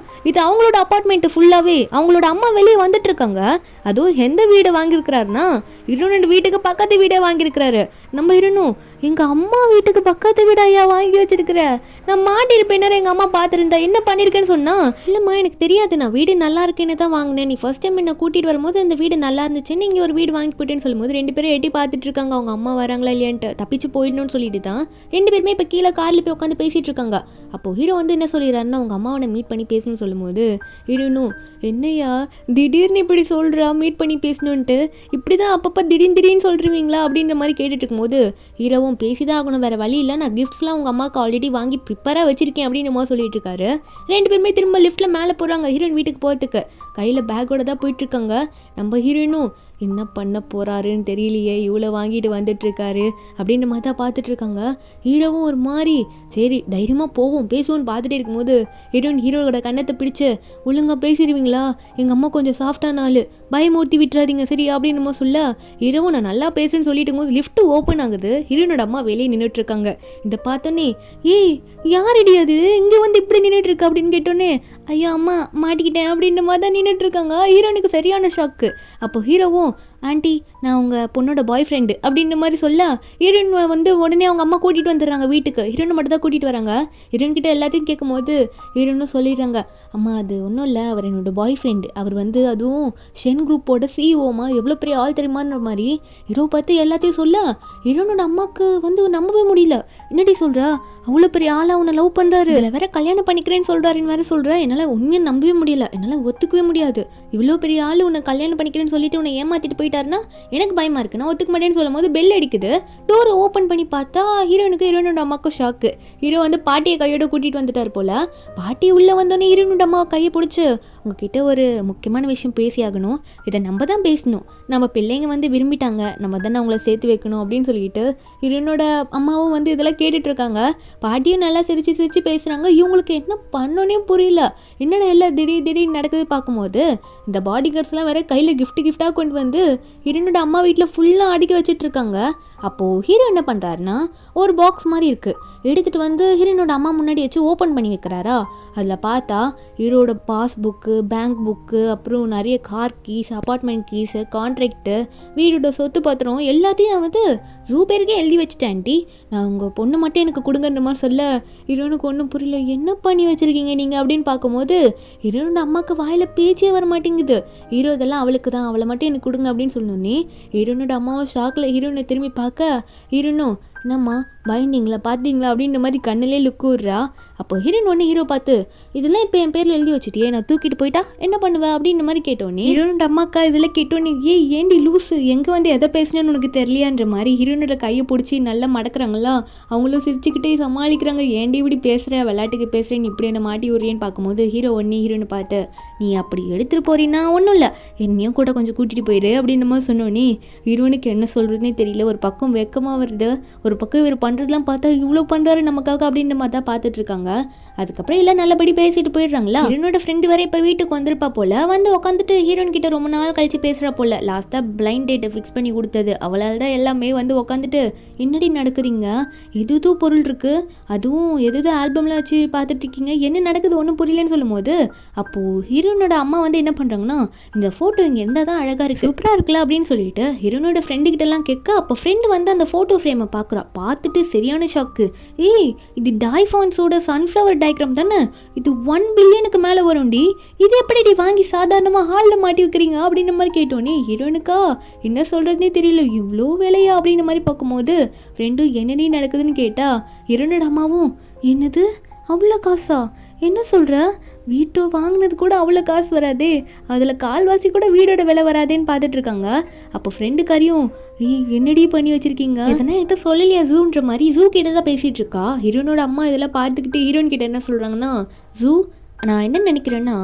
இது அவங்களோட அப்பார்ட்மெண்ட் ஃபுல்லாகவே அவங்களோட அம்மா வெளியே வந்துட்டு இருக்காங்க. அதுவும் எந்த வீடை வாங்கியிருக்கிறாருன்னா ஹீரோனோட வீட்டுக்கு பக்கத்து வீடே வாங்கியிருக்கிறாரு. நம்ம ஹீரோனும் எங்கள் அம்மா வீட்டுக்கு பக்கத்து வீடாயா வாங்கி வச்சிருக்கிற, நான் மாட்டிருப்பேன் எங்கள் அம்மா பார்த்துருந்தா என்ன பண்ணியிருக்கேன்னு சொன்னா, இல்லைம்மா எனக்கு தெரியாது, நான் வீடு நல்லா இருக்கேன்னு தான் வாங்கினேன், நீ ஃபர்ஸ்ட் டைம் என்னை கூட்டிகிட்டு வரும்போது அந்த வீடு நல்லா இருந்துச்சுன்னு இங்கே ஒரு வீடு வாங்கி போயிட்டேன்னு சொல்லும்போது ரெண்டு பேரும் எட்டி பார்த்துட்டு இருக்காங்க அவங்க அம்மா வராங்களா இல்லையான்ட்டு. தப்பிச்சு போயிடணும்னு சொல்லிட்டு தான் ரெண்டு பேருமே இப்போ கீழே காரில் போய் உட்காந்து பேசிட்டு இருக்காங்க. அப்போ ஹீரோ வந்து என்ன சொல்லிடுறாருன்னா அவங்க அம்மாவை மீட் பண்ணி பேசணும்னு சொல்லும்போது ஹீரோனும் என்னையா திடீர்னு இப்படி சொல்கிறா மீட் பண்ணி பேசணுன்ட்டு, இப்படி தான் அப்பப்போ திடீர்னு சொல்லிடுவீங்களா அப்படின்ற மாதிரி கேட்டுட்டு இருக்கும்போது ஹீரோவும் பேசிதான் ஆகணும், வேறு வழி இல்லை, நான் கிஃப்ட்ஸ்லாம் உங்கள் அம்மாவுக்கு ஆல்ரெடி வாங்கி ப்ரிப்பராக வச்சிருக்கேன் அப்படின்னு மாதிரி சொல்லிட்டு இருக்காரு. ரெண்டு பேருமே திரும்ப லிஃப்ட்டில் மேலே போகிறாங்க ஹீரோயின் வீட்டுக்கு போகிறதுக்கு. கையில் பேக்கோட தான் போயிட்டுருக்காங்க. நம்ம ஹீரோயினும் என்ன பண்ண போகிறாருன்னு தெரியலையே, இவ்வளோ வாங்கிட்டு வந்துட்டுருக்காரு அப்படின்ற மாதிரி தான் பார்த்துட்ருக்காங்க. ஹீரோவும் ஒரு மாதிரி சரி தைரியமாக போவோம் பேசுவோன்னு பார்த்துட்டே இருக்கும்போது ஹீரோயின் ஹீரோவோட கண்ணத்தை பிடிச்சு ஒழுங்காக பேசிடுவீங்களா, எங்கள் அம்மா கொஞ்சம் சாஃப்டான ஆள், பயமூர்த்தி விட்டுறாதீங்க சரி அப்படின்னு நம்ம சொல்ல ஹீரோவும் நான் நல்லா பேசுன்னு சொல்லிட்டு இருக்கும்போது லிஃப்ட்டு ஓப்பன் ஆகுது. ஹீரோனோட அம்மா வெளியே நின்றுட்டுருக்காங்க. இதை பார்த்தோன்னே ஏய் யார் இடியாது இங்கே வந்து இப்படி நின்றுட்டுருக்கு அப்படின்னு கேட்டோன்னே ஐயா அம்மா மாட்டிக்கிட்டேன் அப்படின்ற மாதிரி தான் நின்றுட்டுருக்காங்க. ஹீரோனுக்கு சரியான ஷாக்கு. அப்போ ஹீரோவும் ஆண்டி நான் உங்கள் பொண்ணோட பாய் ஃப்ரெண்டு அப்படின்ற மாதிரி சொல்ல ஹீரோயின் வந்து உடனே அவங்க அம்மா கூட்டிகிட்டு வந்துடுறாங்க வீட்டுக்கு. ஹீரோனை மட்டும் தான் கூட்டிகிட்டு வராங்க. ஹீரோன்கிட்ட எல்லாத்தையும் கேட்கும்போது ஹீரோனும் சொல்லிடுறாங்க அம்மா அது ஒன்றும் இல்லை, அவர் என்னோடய பாய் ஃப்ரெண்டு, அவர் வந்து அதுவும் ஷென் குரூப்போட சிஇஓமா, எவ்வளோ பெரிய ஆள் தெரியுமான்ற மாதிரி ஹீரோ பார்த்து எல்லாத்தையும் சொல்ல ஹீரோனோட அம்மாவுக்கு வந்து நம்பவே முடியல. என்னடி சொல்கிறா, அவ்வளோ பெரிய ஆளாக அவனை லவ் பண்ணுறாரு, இதில் வேற கல்யாணம் பண்ணிக்கிறேன்னு சொல்கிறாருன்னு வேறு சொல்கிறேன். என்னால் உண்மையை நம்பவே முடியல, என்னால் ஒத்துக்கவே முடியாது, இவ்வளோ பெரிய ஆள் உன்னை கல்யாணம் பண்ணிக்கிறேன்னு சொல்லிட்டு உன்னை ஏமாற்றிட்டு போயிட்டாருன்னா எனக்கு பயமாக இருக்குது, நான் ஒத்துக்க மாட்டேன்னு சொல்லும் போது பெல் அடிக்குது. டோரை ஓப்பன் பண்ணி பார்த்தா ஹீரோனோட அம்மாவுக்கும் ஷாக்கு. ஹீரோ வந்து பாட்டியை கையோட கூட்டிகிட்டு வந்துட்டார் போல். பாட்டி உள்ளே வந்தோடனே ஹீரோனோட அம்மாவை கையை பிடிச்சி உங்ககிட்ட ஒரு முக்கியமான விஷயம் பேசி ஆகணும், இதை நம்ம தான் பேசணும், நம்ம பிள்ளைங்க வந்து விரும்பிட்டாங்க, நம்ம தானே அவங்கள சேர்த்து வைக்கணும் அப்படின்னு சொல்லிட்டு ஹீரோனோட அம்மாவும் வந்து இதெல்லாம் கேட்டுட்ருக்காங்க. பாட்டியும் நல்லா சிரித்து பேசுகிறாங்க. இவங்களுக்கு என்ன பண்ணோன்னே புரியல, என்னடா எல்லாம் திடீர்னு நடக்குது பார்க்கும்போது இந்த பாடி கார்ட்ஸ்லாம் வேற கையில் கிஃப்டாக கொண்டு வந்து ஹீரோனோட அம்மா வீட்டில் ஃபுல்லாக அடுக்கி வச்சிட்ருக்காங்க. அப்போது ஹீரோ என்ன பண்ணுறாருன்னா ஒரு பாக்ஸ் மாதிரி இருக்குது எடுத்துகிட்டு வந்து ஹீரோனோட அம்மா முன்னாடி வச்சு ஓப்பன் பண்ணி வைக்கிறாரா. அதில் பார்த்தா ஹீரோட பாஸ்புக்கு, பேங்க் புக்கு, அப்புறம் நிறைய car keys, apartment keys, contract, வீடோட சொத்து பத்திரம் எல்லாத்தையும் வந்து பேருக்கே எழுதி வச்சுட்டேன் ஆண்டி, நான் உங்கள் பொண்ணு மட்டும் எனக்கு கொடுங்கன்ற மாதிரி சொல்ல ஹீரோனுக்கு ஒன்றும் புரியல, என்ன பண்ணி வச்சுருக்கீங்க நீங்கள் அப்படின்னு பார்க்கும்போது ஹீரோனோட அம்மாவுக்கு வாயில் பேச்சே வர மாட்டேங்குது. ஹீரோ இதெல்லாம் அவளுக்கு தான், அவளை மட்டும் எனக்கு கொடுங்க அப்படின்னு சொன்னோன்னே ஹீரோனோட அம்மாவை ஷாக்கில் ஹீரோனை திரும்பி பார்க்க ஹீரோனும் என்னம்மா பயந்தீங்களா பார்த்தீங்களா அப்படின்ற மாதிரி கண்ணிலே லுக்கு விட்றா. அப்போ ஹீரோன் ஒன்று ஹீரோ பார்த்து இதெல்லாம் இப்போ என் பேரில் எழுதி வச்சுட்டியே, நான் தூக்கிட்டு போயிட்டா என்ன பண்ணுவேன் அப்படின்ற மாதிரி கேட்டோன்னே ஹீரோனோட அம்மாக்கா இதெல்லாம் கேட்டோன்னே ஏண்டி லூஸு எங்கே வந்து எதை பேசினேன்னு உனக்கு தெரியலையான்ற மாதிரி ஹீரோனோட கையை பிடிச்சி நல்லா மடக்குறாங்களா. அவங்களும் சிரிச்சுக்கிட்டே சமாளிக்கிறாங்க, ஏண்டி இப்படி பேசுகிற, விளையாட்டுக்கு பேசுகிறேன்னு இப்படி என்ன மாட்டி விட்றியேன்னு பார்க்கும்போது ஹீரோ ஒன்று ஹீரோனை பார்த்து நீ அப்படி எடுத்துகிட்டு போறீன்னா ஒன்றும் இல்லை, என்னையும் கூட கொஞ்சம் கூட்டிகிட்டு போயிடு அப்படின்ற மாதிரி சொன்னோன்னே ஹீரோனுக்கு என்ன சொல்கிறதுனே தெரியல. ஒரு பக்கம் வெக்கமாக வருது, ஒரு பக்கம் இவர் பண்ணுறதுலாம் பார்த்தா இவ்வளோ பண்ணுறாரு நமக்காக அப்படின்ற மாதிரி தான் பார்த்துட்டு இருக்காங்க. அதுக்கப்புறம் எல்லாம் நல்லபடி பேசிட்டு போயிடுறாங்களா. ஹீரோனோட ஃப்ரெண்டு வரை இப்போ வீட்டுக்கு வந்திருப்பா போல, வந்து உட்காந்துட்டு ஹீரோன் கிட்ட ரொம்ப நாள் கழிச்சு பேசுகிறா போல. லாஸ்ட்டாக பிளைண்ட் டேட்டை ஃபிக்ஸ் பண்ணி கொடுத்தது அவளால் தான் எல்லாமே வந்து உட்காந்துட்டு என்னடி நடக்குதுங்க, எதுவும் பொருள் இருக்குது, அதுவும் எதுவும் ஆல்பம்லாம் வச்சு பார்த்துட்டு இருக்கீங்க, என்ன நடக்குது ஒன்றும் புரியலன்னு சொல்லும் போது அப்போது ஹீரோனோட அம்மா வந்து என்ன பண்ணுறாங்கன்னா இந்த ஃபோட்டோ இங்கே இருந்தால் தான் அழகாக இருக்குது, சூப்பராக இருக்குல்ல அப்படின்னு சொல்லிட்டு ஹீரோனோட ஃப்ரெண்டுக்கிட்டலாம் கேட்க அப்போ ஃப்ரெண்டு வந்து அந்த ஃபோட்டோ ஃப்ரேமை பார்த்துட்டு சரியான ஷாக்கு. ஏய் இது டைஃபான்ஸோட சன்ஃப்ளவர் டயக்ராம் தானே, இது 1 பில்லியனுக்கு மேலே வரும்டி, இது எப்படி வாங்கி சாதாரணமாக ஹாலில் மாட்டி வைக்கிறீங்க அப்படின்ற மாதிரி கேட்டோன்னே ஹீரோனுக்கா என்ன சொல்கிறதுனே தெரியல, இவ்வளோ வேலையா அப்படின்ற மாதிரி பார்க்கும்போது ஃப்ரெண்டும் என்னென்ன நடக்குதுன்னு கேட்டால் ஹீரோனோட அம்மாவும் என்னது அவ்வளோ காசா, என்ன சொல்கிற? வீட்டை வாங்கினது கூட அவ்வளோ காசு வராதே, அதில் கால்வாசி கூட வீடோட விலை வராதேன்னு பார்த்துட்ருக்காங்க. அப்போ ஃப்ரெண்டுக்காரியும் என்னடி பண்ணி வச்சுருக்கீங்க, எதனா என்கிட்ட சொல்லலையா ஜூன்ற மாதிரி ஜூ கிட்ட தான் பேசிகிட்டு இருக்கா. ஹீரோனோட அம்மா இதெல்லாம் பார்த்துக்கிட்டு ஹீரோயின் கிட்ட என்ன சொல்கிறாங்கன்னா, ஜூ நான் என்ன நினைக்கிறேன்னா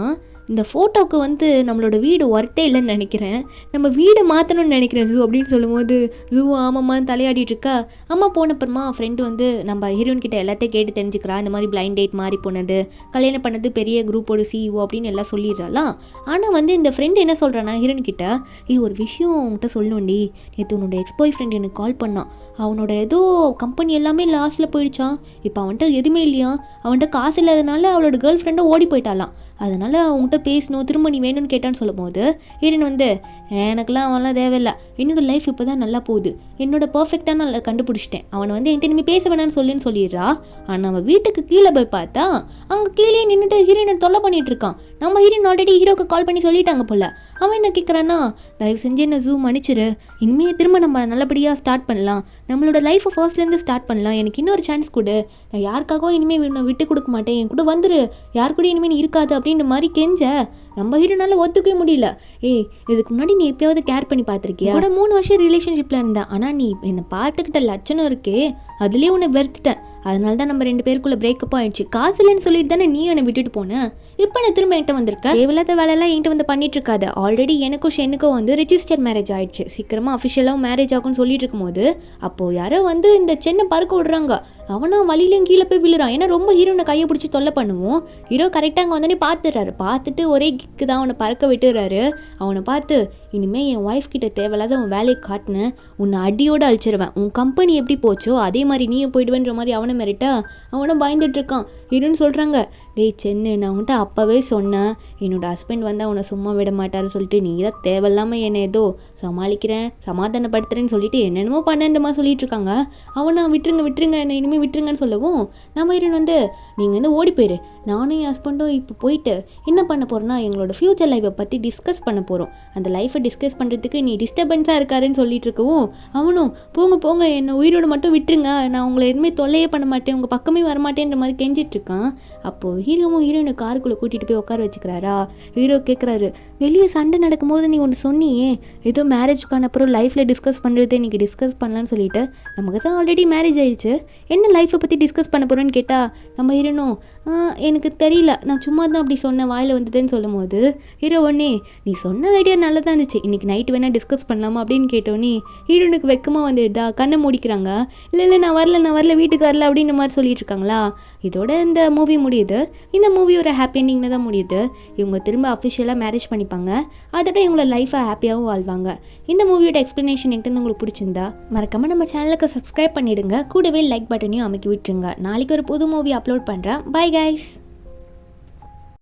இந்த ஃபோட்டோவுக்கு நம்மளோட வீடு ஒர்த்தே இல்லைன்னு நினைக்கிறேன், நம்ம வீடை மாற்றணும்னு நினைக்கிறேன் ஜூ அப்படின்னு சொல்லும்போது ஜூ ஆமாம்மான்னு தலையாடிட்டு இருக்கா. அம்மா போனப்புறமா ஃப்ரெண்டு நம்ம ஹீரோயின் கிட்ட எல்லாத்தையும் கேட்டு தெரிஞ்சுக்கிறா. இந்த மாதிரி பிளைண்ட் டேட் மாறி போனது, கல்யாணம் பண்ணது பெரிய குரூப்போட சிஇஓ அப்படின்னு எல்லாம் சொல்லிடுறாலாம். ஆனால் இந்த ஃப்ரெண்டு என்ன சொல்கிறான்னா ஹீரோயின் கிட்ட, ஒரு விஷயம் உங்கள்கிட்ட சொல்லணும்டி, நேற்று உன்னோட எக்ஸ் பாய் ஃப்ரெண்ட் எனக்கு கால் பண்ணான். அவனோட ஏதோ கம்பெனி எல்லாமே லாஸில் போயிடுச்சான். இப்போ அவன்கிட்ட எதுவுமே இல்லையா, அவன்கிட்ட காசு இல்லாதனால அவளோட கேர்ள் ஃப்ரெண்டை ஓடி போயிட்டாலாம். அதனால் அவங்ககிட்ட பேசணும், திரும்ப நீ வேணும்னு கேட்டான்னு சொல்லும் போது ஹீரோயின் எனக்குலாம் அவன்லாம் தேவையில்லை, என்னோடய லைஃப் இப்போ தான் நல்லா போகுது, என்னோட பர்ஃபெக்டாக நான் கண்டுபிடிச்சிட்டேன், அவனை என்கிட்ட இனிமேல் பேச வேணான்னு சொல்லிடுறா. ஆனால் நம்ம வீட்டுக்கு கீழே போய் பார்த்தா அங்கே கீழே நின்றுட்டு ஹீரோயினை தொல்லை பண்ணிட்டு இருக்கான். நம்ம ஹீரோயின் ஆல்ரெடி ஹீரோக்கு கால் பண்ணி சொல்லிட்டாங்க போல. அவன் என்ன கேட்குறான்னா, தயவு செஞ்சு என்ன ஜூ மன்னிச்சிரு, இனிமேல் திரும்ப நம்ம நல்லபடியாக ஸ்டார்ட் பண்ணலாம், நம்மளோட லைஃப்பை ஃபர்ஸ்ட்லேருந்து ஸ்டார்ட் பண்ணலாம், எனக்கு இன்னொரு சான்ஸ் கொடு, நான் யாருக்காகவும் இனிமேல் நான் விட்டு கொடுக்க மாட்டேன், என் கூட வந்துரு, யார் கூட இனிமேல் நீ இருக்காது அப்படின்ற மாதிரி கெஞ்ச நம்ம ஹீரோனால ஒத்துக்கவே முடியல. இதுக்கு முன்னாடி நீ எப்பயாவது கேர் பண்ணி பார்த்துருக்கியா? கூட 3 வருஷம் ரிலேஷன்ஷிப்பில் இருந்தேன், ஆனால் நீ என்னை பார்த்துக்கிட்ட லட்சணம் இருக்கே, அதுலேயே உன்னை வெறுத்துட்டேன், அதனால தான் நம்ம 2 பேருக்குள்ளே பிரேக்கப் ஆயிடுச்சு, காசு இல்லைன்னு சொல்லிட்டு தானே நீ என்னை விட்டுட்டு போனேன், இப்போ நான் திரும்ப என்கிட்ட வந்திருக்க, தேவையில்லாத வேலையெல்லாம் என்கிட்ட பண்ணிட்டு இருக்காது. ஆல்ரெடி எனக்கும் ஷெனுக்கும் ரெஜிஸ்டர் மேரேஜ் ஆயிடுச்சு, சீக்கிரமாக அஃபிஷியலாகவும் மேரேஜ் ஆகும்னு சொல்லிட்டு இருக்கும்போது அப்போது யாரோ இந்த சென்னை பறக்க விடுறாங்க. அவனா வழியிலையும் கீழே போய் விழுறான். ஏன்னா ரொம்ப ஹீரோனை கையை பிடிச்சி தொல்லை பண்ணுவோம். ஹீரோ கரெக்டாக அங்கே வந்தோடனே பார்த்துடுறாரு, பார்த்துட்டு ஒரே கிக்கு தான் அவனை பறக்க விட்டுறாரு. அவனை பார்த்து, இனிமேல் என் ஒய்ஃப் கிட்ட தேவையில்லாத அவன் வேலையை காட்டினேன், உன்னை அடியோடு அழிச்சிருவேன், உன் கம்பெனி எப்படி போச்சோ அதே மாதிரி நீயும் போயிடுவேன்ற மாதிரி அவனை மிரட்டா அவனும் பயந்துட்டு இருக்கான். ஹீரோன்னு சொல்கிறாங்க, டேய் சென்னு, நான் உன்கிட்ட அப்போவே சொன்னேன், என்னோடய ஹஸ்பண்ட் அவனை சும்மா விட மாட்டாருன்னு சொல்லிட்டு நீ தான் தேவையில்லாமல் என்னை ஏதோ சமாளிக்கிறேன் சமாதானப்படுத்துறேன்னு சொல்லிட்டு என்னென்னமோ பன்னெண்டுமா சொல்லிட்டு இருக்காங்க. அவனை விட்டுருங்க என்னை இனிமேல் விட்டுருங்கன்னு சொல்லவும் நம்ம ஹீரோன் நீங்கள் ஓடி போயிரு, நானும் என் ஹஸ்பண்டும் இப்போ போயிட்டு என்ன பண்ண போகிறோன்னா எங்களோட ஃப்யூச்சர் லைஃப்பை பற்றி டிஸ்கஸ் பண்ண போகிறோம், அந்த லைஃப்பை டிஸ்கஸ் பண்ணுறதுக்கு நீ டிஸ்டர்பன்ஸாக இருக்காருன்னு சொல்லிட்டு இருக்கவும் அவனும் போங்க என்னை உயிரோடு மட்டும் விட்டுருங்க, நான் உங்களை எதுவுமே தொல்லையே பண்ண மாட்டேன், உங்கள் பக்கமே வரமாட்டேன்ற மாதிரி கெஞ்சிட்ருக்கான். அப்போது ஹீரோனை காருக்குள்ளே கூட்டிகிட்டு போய் உட்கார வச்சுக்கிறாரா. ஹீரோ கேட்குறாரு, வெளியே சண்டை நடக்கும்போது நீ ஒன்று சொன்னியே, ஏதோ மேரேஜ்க்கான அப்புறம் லைஃப்பில் டிஸ்கஸ் பண்ணுறது இன்றைக்கி டிஸ்கஸ் பண்ணலான்னு சொல்லிட்டு, நமக்கு தான் ஆல்ரெடி மேரேஜ் ஆயிடுச்சு, என்ன லைஃப்பை பற்றி டிஸ்கஸ் பண்ண போகிறோன்னு கேட்டால் நம்ம ஹீரோனும் எனக்கு தெரியல, நான் சும்மா தான் அப்படி சொன்னேன், வாயில் வந்ததுன்னு சொல்லும் போது ஹீரோ ஒன்னே, நீ சொன்ன ஐடியா நல்லா தான் இருந்துச்சு, இன்றைக்கி நைட்டு வேணால் டிஸ்கஸ் பண்ணலாமா அப்படின்னு கேட்டோன்னே ஹீரோனுக்கு வெக்கமாக வந்துடுதா, கண்ணை மூடிக்கிறாங்க. இல்லை நான் வரல வீட்டுக்கு வரல அப்படின்ற மாதிரி சொல்லிட்டு இருக்காங்களா. இதோட இந்த மூவி முடியுது. இந்த மூவி ஒரு ஹாப்பி எண்டிங்கில் தான் முடியுது. இவங்க திரும்ப அஃபிஷியலாக மேரேஜ் பண்ணிப்பாங்க, அதோட இவங்களோட லைஃப்பை ஹாப்பியாகவும் வாழ்வாங்க. இந்த மூவியோட எக்ஸ்ப்ளனேஷன் என்கிட்ட உங்களுக்கு பிடிச்சிருந்தா மறக்காமல் நம்ம சேனலுக்கு சப்ஸ்கிரைப் பண்ணிவிடுங்க, கூடவே லைக் பட்டனையும் அமைக்கி விட்டுருங்க. நாளைக்கு ஒரு புது மூவி அப்லோட் பண்ணுறேன். Bye guys.